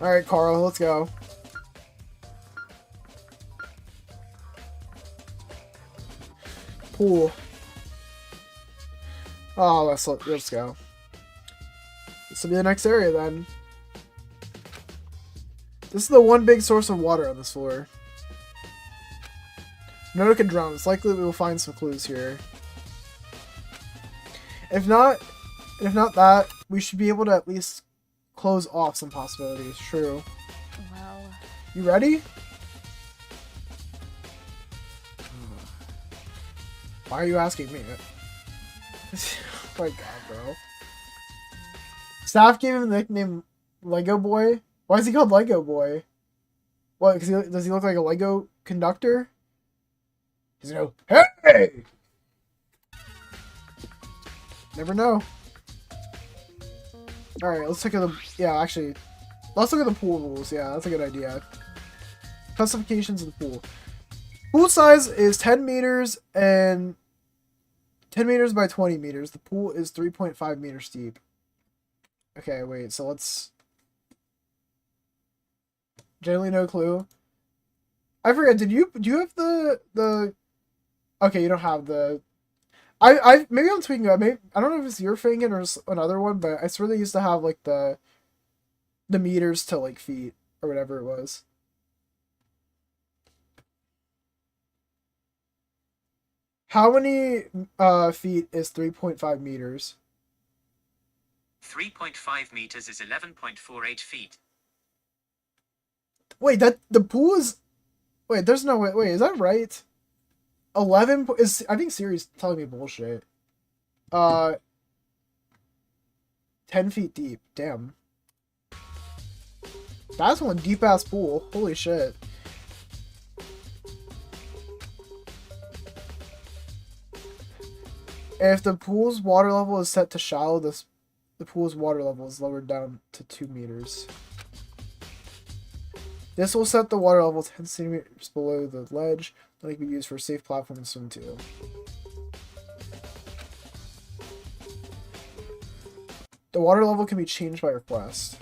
All right, Carl, let's go. Pool. Oh, let's go. This will be the next area then. This is the one big source of water on this floor. Notica drown. It's likely we will find some clues here. If not that, we should be able to at least close off some possibilities. True. Well, You ready? Why are you asking me? Oh my god, bro. Staff gave him the nickname Lego Boy. Why is he called Lego Boy? What? Because does he look like a Lego conductor? He's gonna go, hey! Never know. Alright, let's look at the... Yeah, actually, let's look at the pool rules. Yeah, that's a good idea. Specifications of the pool. Pool size is 10 meters and 10 meters by 20 meters. The pool is 3.5 meters deep. Okay, wait, so let's... Generally no clue. I forget, do you have the... Okay, you don't have the... maybe I'm tweaking it. Maybe, I don't know if it's your thing or another one, but I swear they used to have, like, the meters to, like, feet, or whatever it was. How many feet is 3.5 meters? 3.5 meters is 11.48 feet. Wait, the pool is... Wait, there's no way... Wait, is that right? 11 is... I think Siri's telling me bullshit. 10 feet deep. Damn. That's one deep-ass pool. Holy shit. If the pool's water level is set to shallow, the pool's water level is lowered down to 2 meters. This will set the water level 10 centimeters below the ledge, that it can be used for a safe platform to swim to. The water level can be changed by request.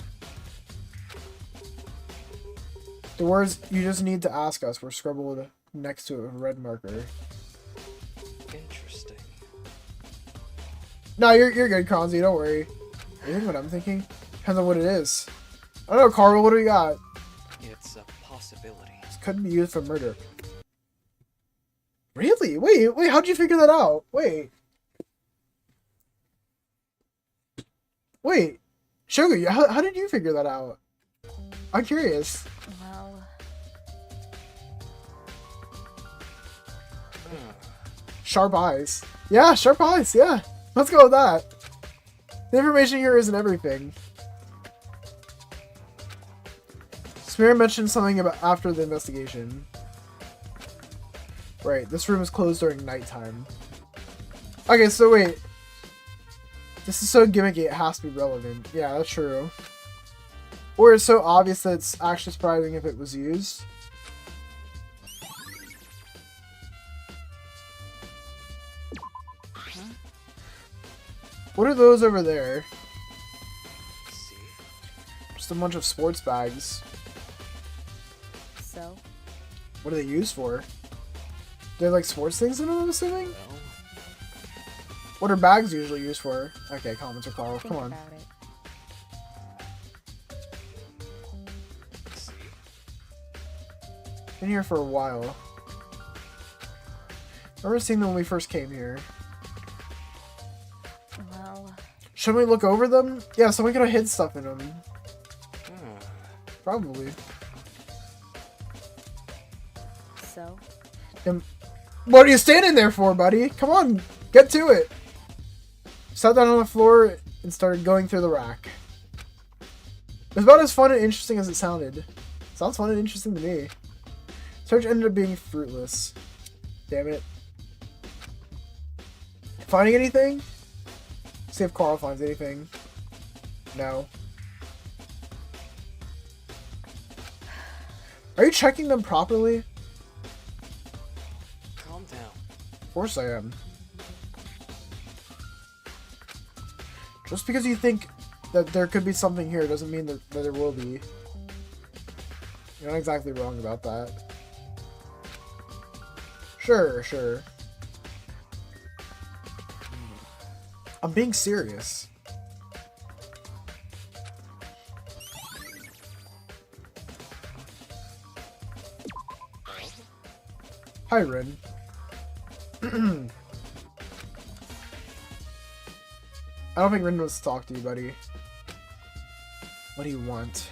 The words "you just need to ask us" were scribbled next to it with a red marker. Interesting. No, you're good, Kronzy, don't worry. Are you thinking what I'm thinking? Depends on what it is. I don't know, Carl, what do we got? It's a possibility. This couldn't be used for murder. Really? Wait, how'd you figure that out? Wait, Sugar, how did you figure that out? I'm curious. well, Sharp eyes. Yeah, sharp eyes, yeah. Let's go with that. The information here isn't everything. Smear mentioned something about after the investigation. Right, this room is closed during nighttime. Okay, so wait. This is so gimmicky, it has to be relevant. Yeah, that's true. Or it's so obvious that it's actually surprising if it was used. What are those over there? See? Just a bunch of sports bags. so, What are they used for? They're like sports things in them, I'm assuming? Well, What are bags usually used for? Okay, comments are Carl. think Come on. about it. see? Been here for a while. Remember seeing them when we first came here. Well, Should we look over them? Yeah, someone could have hid stuff in them. Probably. so, What are you standing there for, buddy? Come on, get to it. Sat down on the floor and started going through the rack. It was about as fun and interesting as it sounded. Sounds fun and interesting to me. Search ended up being fruitless. Damn it. Finding anything? See if Carl finds anything. No. Are you checking them properly? Calm down. Of course I am. Just because you think that there could be something here doesn't mean that there will be. You're not exactly wrong about that. Sure. I'm being serious. Hi, Rin. I don't think Rin wants to talk to you, buddy. What do you want?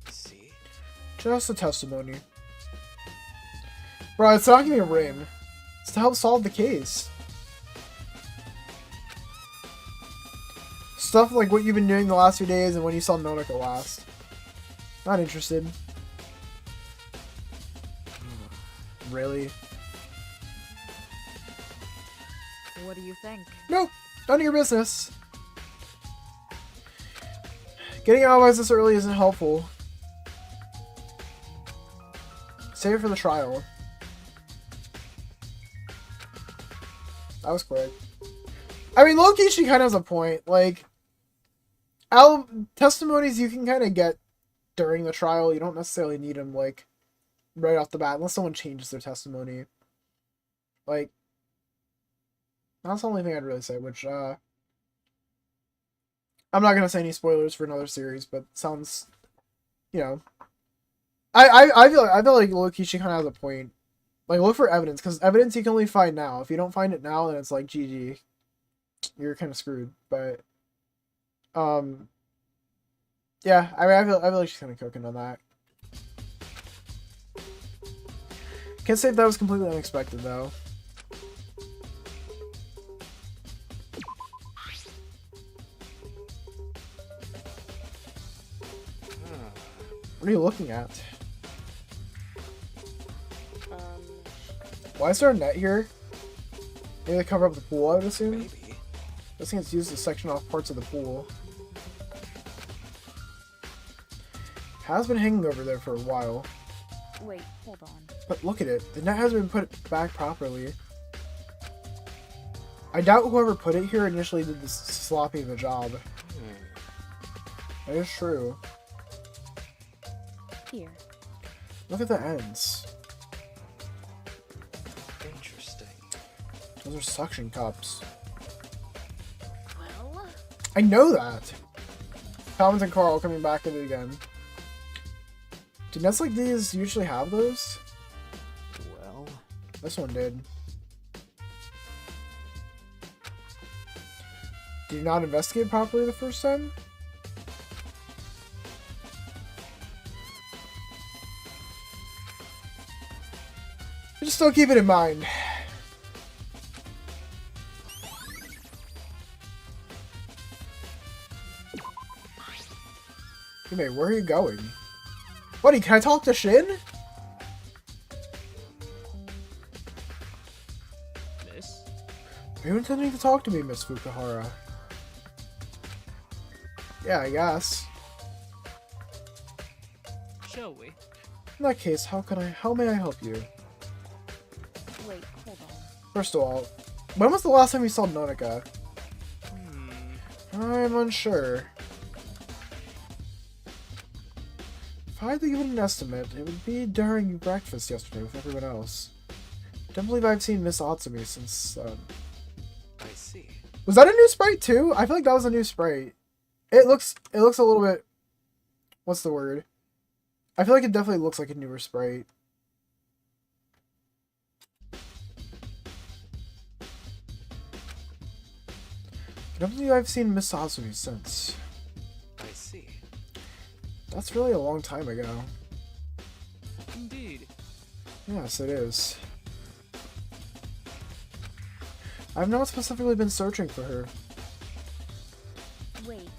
See? Just a testimony. Bro, it's not gonna be a Rin. It's to help solve the case. Stuff like what you've been doing the last few days and when you saw Nonika last. Not interested. Really? What do you think? Nope. None of your business. Getting alibis this early isn't helpful. Save it for the trial. That was quick. I mean, low-key, she kind of has a point. Like, testimonies you can kind of get during the trial. You don't necessarily need them, like, right off the bat, unless someone changes their testimony. Like, that's the only thing I'd really say, which, I'm not gonna say any spoilers for another series, but sounds, you know, I feel like low-key, she kind of has a point. Like, look for evidence, because evidence you can only find now. If you don't find it now, then it's like, GG. You're kind of screwed, but, yeah, I mean, I feel like she's kind of cooking on that. Can't say if that was completely unexpected, though. What are you looking at? Why is there a net here? Maybe to cover up the pool, I would assume? Maybe. This thing is used to section off parts of the pool. Has been hanging over there for a while. Wait, hold on. But look at it. The net hasn't been put back properly. I doubt whoever put it here initially did this sloppy of a job. That is true. Here. Look at the ends. Interesting. Those are suction cups. Well, I know that! Calvin and Carl coming back at it again. Do nets like these usually have those? Well, This one did. Did you not investigate properly the first time? Just still keep it in mind. Yume, where are you going? Buddy, can I talk to Shin? miss? Are you intending to talk to me, Miss Fukuhara? Yeah, I guess. Shall we? In that case, how may I help you? wait, hold on. First of all, when was the last time you saw Nonika? Hmm. I'm unsure. If I had to give it an estimate, it would be during breakfast yesterday with everyone else. Don't believe I've seen Miss Atsumi since, I see. Was that a new sprite too? I feel like that was a new sprite. It looks a little bit... What's the word? I feel like it definitely looks like a newer sprite. I don't believe I've seen Miss Atsumi since. I see. That's really a long time ago. Indeed. Yes, it is. I've not specifically been searching for her. Wait,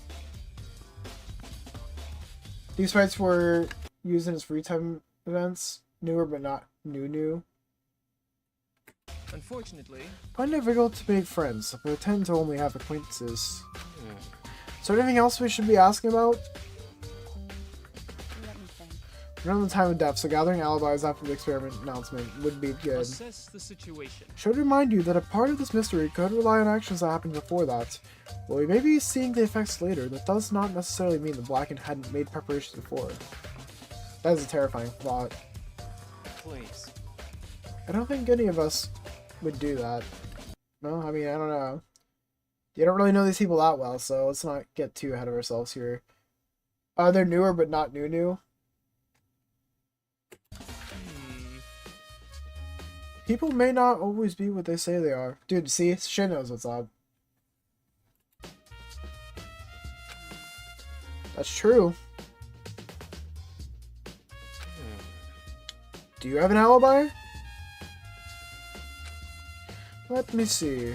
These fights were used in his free time events. Newer but not new. Unfortunately, Find it difficult to make friends, but I tend to only have acquaintances. Hmm. Is there anything else we should be asking about? let me think. We're not in the time of depth, so gathering alibis after the experiment announcement would be good. assess the situation. Should remind you that a part of this mystery could rely on actions that happened before that. While we may be seeing the effects later, that does not necessarily mean the Blackened hadn't made preparations before. That is a terrifying thought. Please. I don't think any of us would do that. No, I mean, I don't know. You don't really know these people that well, so let's not get too ahead of ourselves here. They're newer but not new. Hmm. People may not always be what they say they are. Dude, see, Shin knows what's up. That's true. Do you have an alibi? Let me see.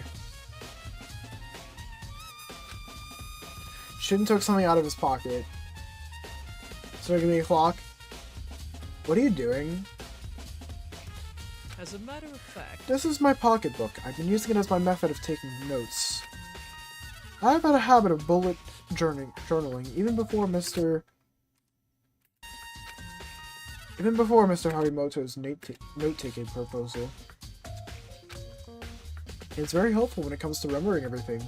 Shin took something out of his pocket. So give me a clock. What are you doing? As a matter of fact, This is my pocketbook. I've been using it as my method of taking notes. I've had a habit of bullet journaling even before Mr. Harimoto's note-taking proposal. It's very helpful when it comes to remembering everything.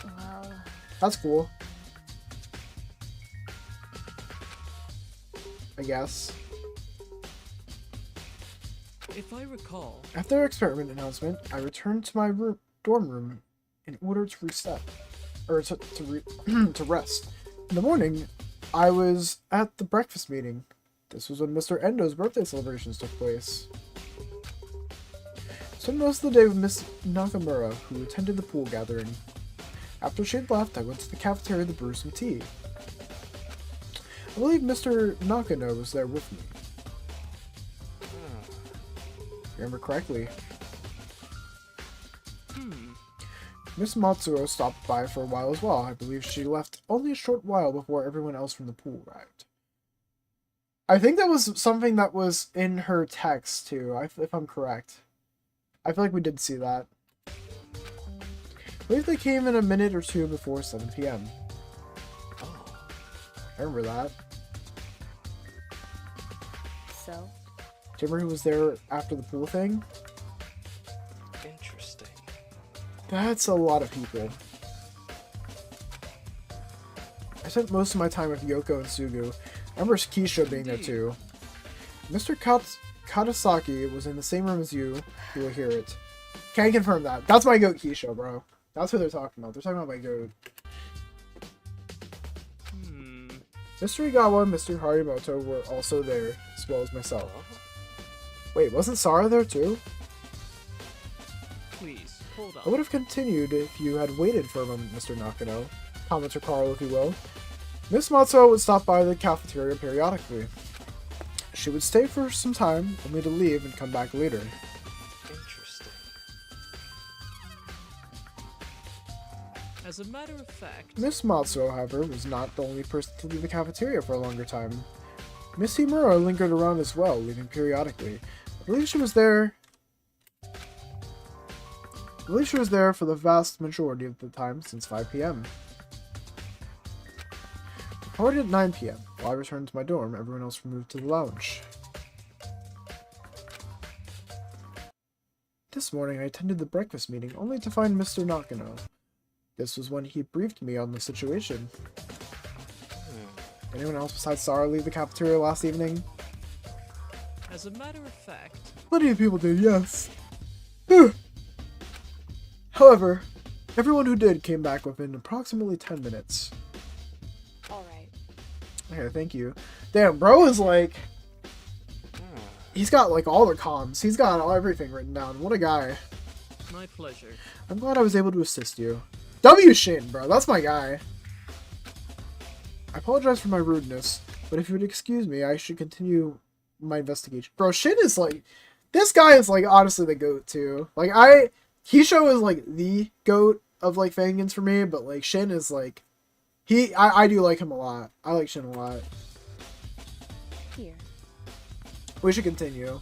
Well, That's cool. I guess. if I recall, After the experiment announcement, I returned to my dorm room in order to reset, or to rest. In the morning, I was at the breakfast meeting. This was when Mr. Endo's birthday celebrations took place. Spent most of the day with Miss Nakamura, who attended the pool gathering. After she had left, I went to the cafeteria to brew some tea. I believe Mr. Nakano was there with me. If I remember correctly. Miss Matsuo stopped by for a while as well. I believe she left only a short while before everyone else from the pool arrived. I think that was something that was in her text too, if I'm correct. I feel like we did see that. I believe they came in a minute or two before 7 p.m. oh, I remember that. so? Do you remember who was there after the pool thing? interesting. That's a lot of people. I spent most of my time with Yoko and Sugu. I remember Keisha being there too. Mr. Katasaki was in the same room as you. You will hear it. Can I confirm that? That's my goat Keisha, bro. That's who they're talking about. They're talking about my goat. Mr. Igawa and Mr. Harimoto were also there, as well as myself. Wait, wasn't Sara there too? Please, hold I on. would have continued if you had waited for a moment, Mr. Nakano. Commenter Carl, if you will. Miss Matsuo would stop by the cafeteria periodically. She would stay for some time, only to leave and come back later. Interesting. As a matter of fact, Miss Matsuo, however, was not the only person to leave the cafeteria for a longer time. Miss Himura lingered around as well, leaving periodically. I believe she was there for the vast majority of the time since 5 p.m. We parted at 9 p.m. While I returned to my dorm, everyone else moved to the lounge. This morning I attended the breakfast meeting only to find Mr. Nakano. This was when he briefed me on the situation. Anyone else besides Sara leave the cafeteria last evening? as a matter of fact, Plenty of people did, yes. However, everyone who did came back within approximately 10 minutes. Alright. Okay, thank you. Damn, bro is like... He's got like all the comms. He's got everything written down. What a guy. my pleasure. I'm glad I was able to assist you. W Shin, bro. That's my guy. I apologize for my rudeness, but if you would excuse me, I should continue my investigation. Bro, Shin is like... This guy is like honestly the GOAT too. Like Hisho is like the GOAT of like Fangans for me, but like Shin is like... I do like him a lot. I like Shin a lot. Here. We should continue.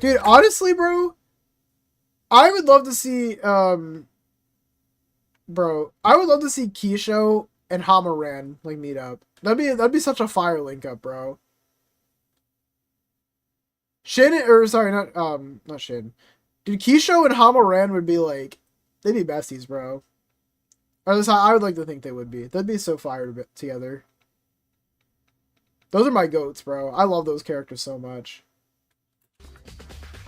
Dude, honestly, bro, I would love to see, bro, I would love to see Kisho and Hamaran, like, meet up. That'd be such a fire link up, bro. Shin, or, sorry, not Shin. Dude, Kisho and Hamaran would be, like, they'd be besties, bro. Or at least I would like to think they would be. They'd be so fire together. Those are my goats, bro. I love those characters so much.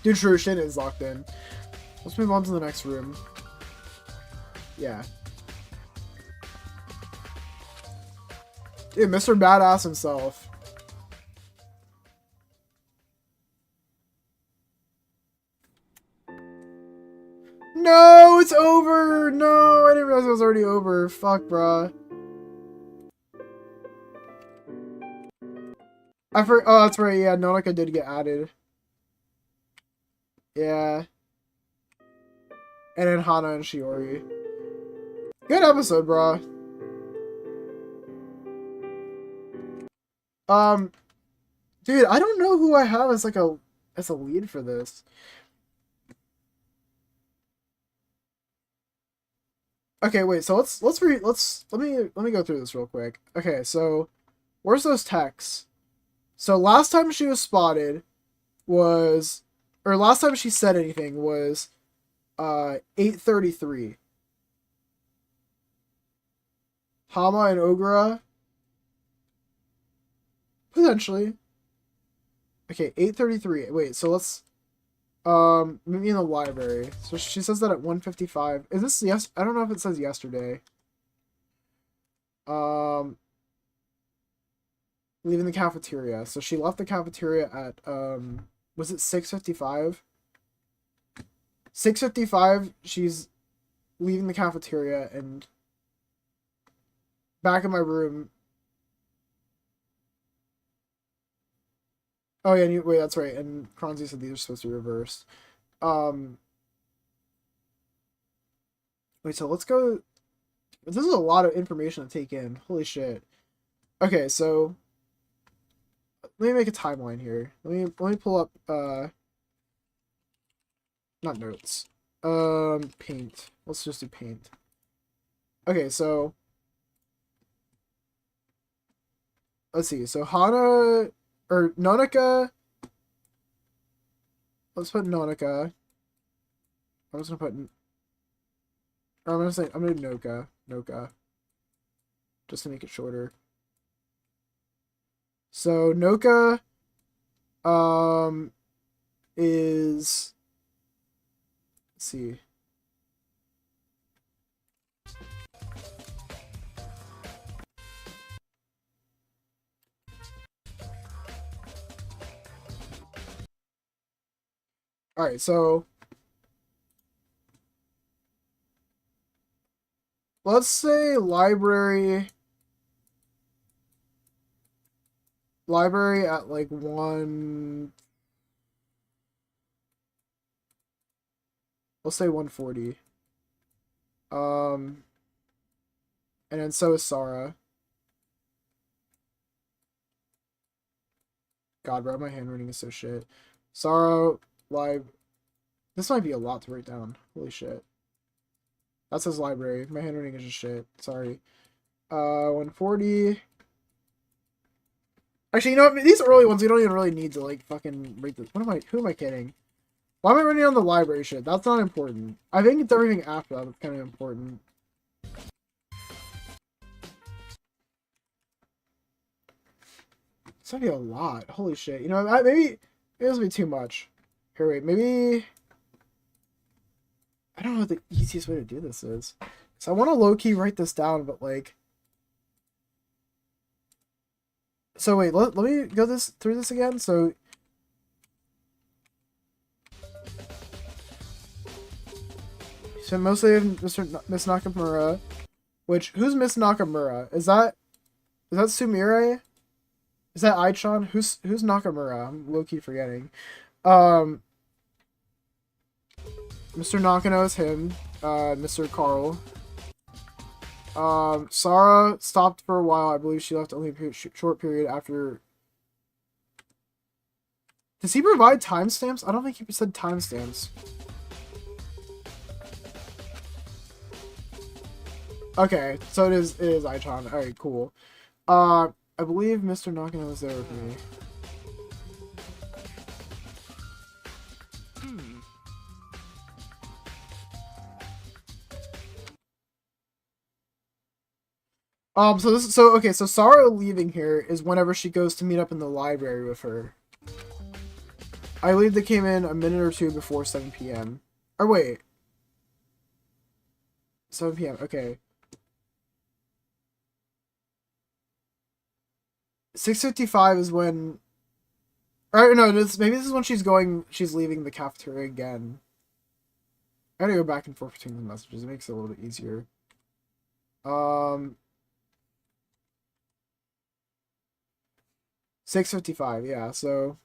Dude, true, Shin is locked in. Let's move on to the next room. Yeah. Dude, Mr. Badass himself. it's over! No, I didn't realize it was already over. Fuck, bruh. Oh, that's right, yeah, Nonika did get added. Yeah. And then Hana and Shiori. Good episode, bruh. Dude, I don't know who I have as like as a lead for this. Okay, wait. So let me go through this real quick. Okay, so where's those texts? So last time she was spotted was, or last time she said anything was 8:33. Hama and Ogura, potentially. Okay, 8:33. Wait, so let's maybe in the library. So she says that at 1:55. Is this yes? I don't know if it says yesterday. Leaving the cafeteria. So she left the cafeteria at was it 6:55? 6:55, she's leaving the cafeteria and back in my room. Oh yeah, wait, that's right. And Kronzi said these are supposed to be reversed. Wait, so let's go. This is a lot of information to take in. Holy shit. Okay, so let me make a timeline here. Let me pull up not notes. Paint. Let's just do paint. Okay, so let's see. So Hana or Nonika. Let's put Nonika. I'm just gonna put. Or I'm gonna do Noka. Noka. Just to make it shorter. So Noka is, let's see. Alright, so let's say library at like 1, let's say 1:40. And then so is Sarah. God, bro, my handwriting is so shit. Sarah, live. This might be a lot to write down. Holy shit. That says library. My handwriting is just shit. Sorry. 1:40. Actually, you know what? These early ones, we don't even really need to, like, fucking rate this. Who am I kidding? Why am I running on the library shit? That's not important. I think it's everything after that that's kind of important. It's gonna be a lot. Holy shit. You know, maybe this will be too much. Here, wait, maybe. I don't know what the easiest way to do this is. So I want to low-key write this down, but, like. So wait, let me go through this again. So mostly Miss Nakamura, who's Miss Nakamura? Is that Sumire? Is that Aichan? Who's Nakamura? I'm low-key forgetting. Mr. Nakano is him. Mr. Carl. Sarah stopped for a while. I believe she left only a short period after. Does he provide timestamps? I don't think he said timestamps. Okay, so it is Aichan. Alright, cool. I believe Mr. Nakano was there with me. Okay, so Sarah leaving here is whenever she goes to meet up in the library with her. I believe they came in a minute or two before 7 p.m. Or wait. 7 p.m., okay. 6:55 is when. Or no, maybe this is when she's leaving the cafeteria again. I gotta go back and forth between the messages. It makes it a little bit easier. 6:55. Yeah. So.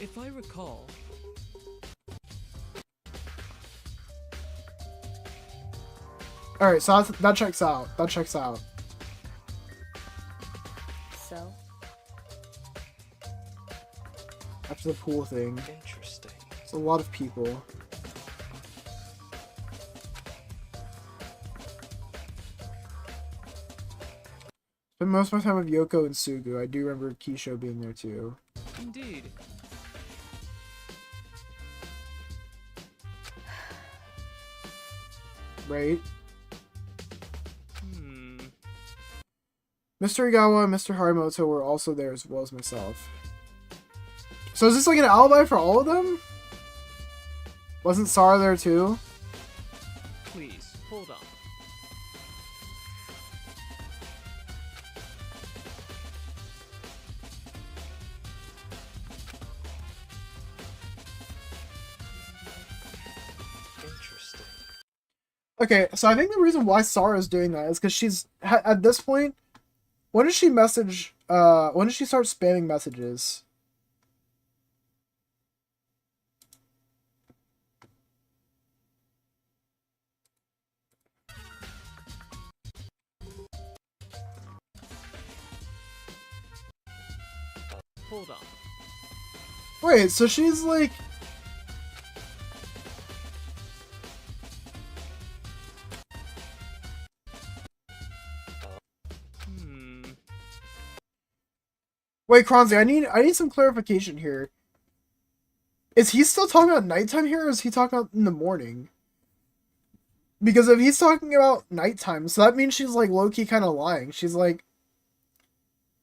If I recall, All right. So that checks out. That checks out. So, After the pool thing, Interesting. it's a lot of people. Spent most of my time with Yoko and Sugu. I do remember Kisho being there too. indeed. Right? Hmm. Mr. Igawa and Mr. Harimoto were also there as well as myself. So is this like an alibi for all of them? Wasn't Sara there too? Please, hold on. Interesting. Okay, so I think the reason why Sara is doing that is because she's at this point. When does she message? When does she start spamming messages? Hold on. Wait, so she's like. Hmm. Wait, Kronzi, I need some clarification here. Is he still talking about nighttime here, or is he talking about in the morning? Because if he's talking about nighttime, so that means she's like low-key kind of lying. She's like,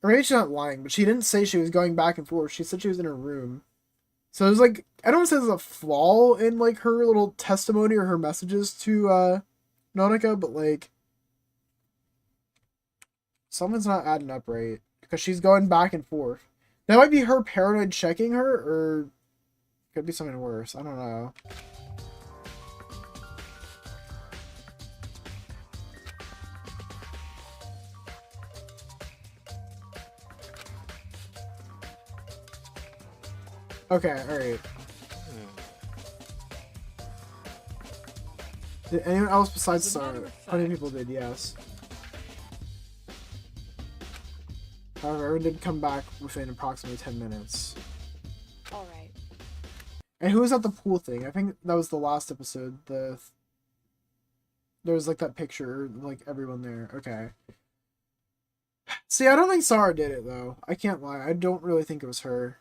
or maybe she's not lying, but she didn't say she was going back and forth. She said she was in her room. So there's like, I don't want to say there's a flaw in like her little testimony or her messages to Nonika, but like something's not adding up right because she's going back and forth. That might be her paranoid checking her, or could be something worse. I don't know. Okay, alright. Did anyone else besides As a matter Sara? of Plenty of fact- people did, yes. However, everyone did come back within approximately 10 minutes. alright. And who was at the pool thing? I think that was the last episode. There was like that picture, like everyone there. Okay. See, I don't think Sara did it though. I can't lie. I don't really think it was her.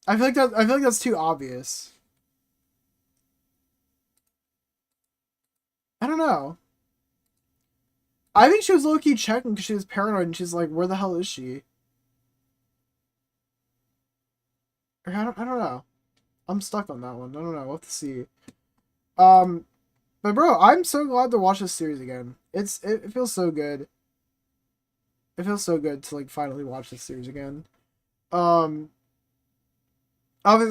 I feel like that's too obvious. I don't know. I think she was low-key checking because she was paranoid and she's like, where the hell is she? Or I don't know. I'm stuck on that one. I don't know. We'll have to see. But bro, I'm so glad to watch this series again. It feels so good. It feels so good to like finally watch this series again. Obviously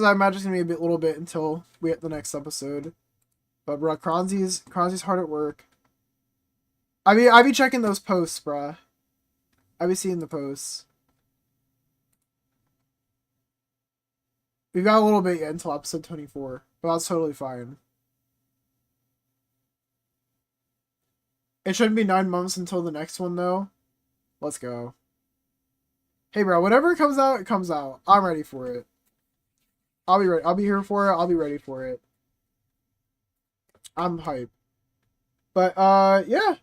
I imagine it's gonna be a little bit until we get the next episode. But bro, Kronzi's hard at work. I be checking those posts, bruh. I be seeing the posts. We've got a little bit yet until episode 24, but that's totally fine. It shouldn't be 9 months until the next one, though. Let's go. Hey, bro, whatever comes out, it comes out. I'm ready for it. I'll be ready. I'll be here for it. I'll be ready for it. I'm hyped. But, yeah.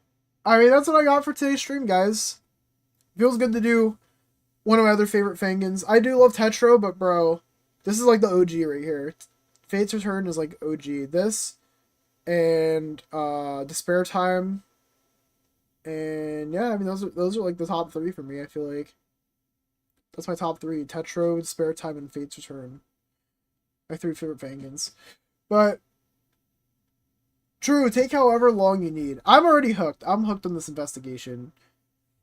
I mean, that's what I got for today's stream, guys. Feels good to do one of my other favorite fangins. I do love Tetro, but, bro, this is like the OG right here. Fate's Return is like OG. This and Despair Time. And yeah, I mean those are like the top 3 for me. I feel like that's my top 3: Tetro, Despair Time, and Fate's Return. My 3 favorite fangins. But true, take however long you need. I'm already hooked. I'm hooked on this investigation.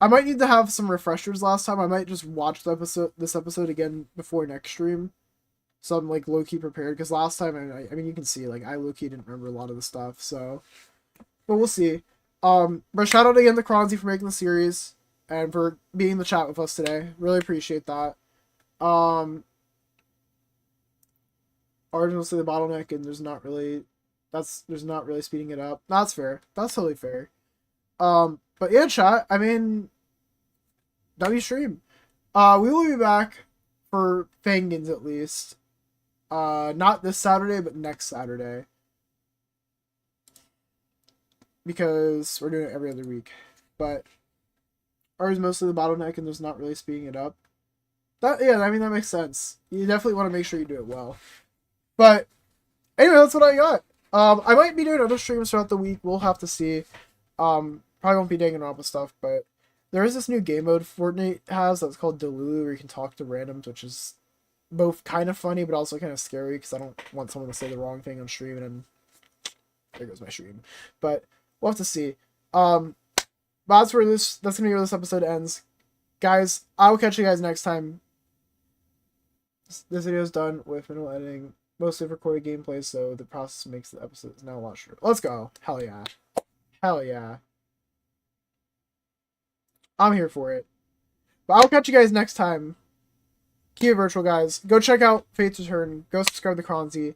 I might need to have some refreshers last time. I might just watch this episode again before next stream. So I'm like low key prepared because last time I mean you can see like I low key didn't remember a lot of the stuff. So, but we'll see. But shout out again to Kronzi for making the series and for being in the chat with us today. Really appreciate that. Original say the bottleneck and there's not really speeding it up. That's fair. That's totally fair. But yeah, chat. I mean, W stream. We will be back for Fangins at least. Not this Saturday, but next Saturday. Because we're doing it every other week. But ours is mostly the bottleneck and there's not really speeding it up. Yeah, I mean that makes sense. You definitely want to make sure you do it well. But anyway, that's what I got. I might be doing other streams throughout the week. We'll have to see. Probably won't be Danganronpa stuff, but there is this new game mode Fortnite has that's called Delulu where you can talk to randoms, which is both kind of funny but also kind of scary because I don't want someone to say the wrong thing on stream and then there goes my stream. But we'll have to see. But that's gonna be where this episode ends. Guys, I will catch you guys next time. This video is done with minimal editing, mostly recorded gameplay, so the process makes the episodes now a lot shorter. Let's go. Hell yeah. Hell yeah. I'm here for it. But I'll catch you guys next time. Keep it virtual, guys. Go check out Fate's Return. Go subscribe to Kronzi.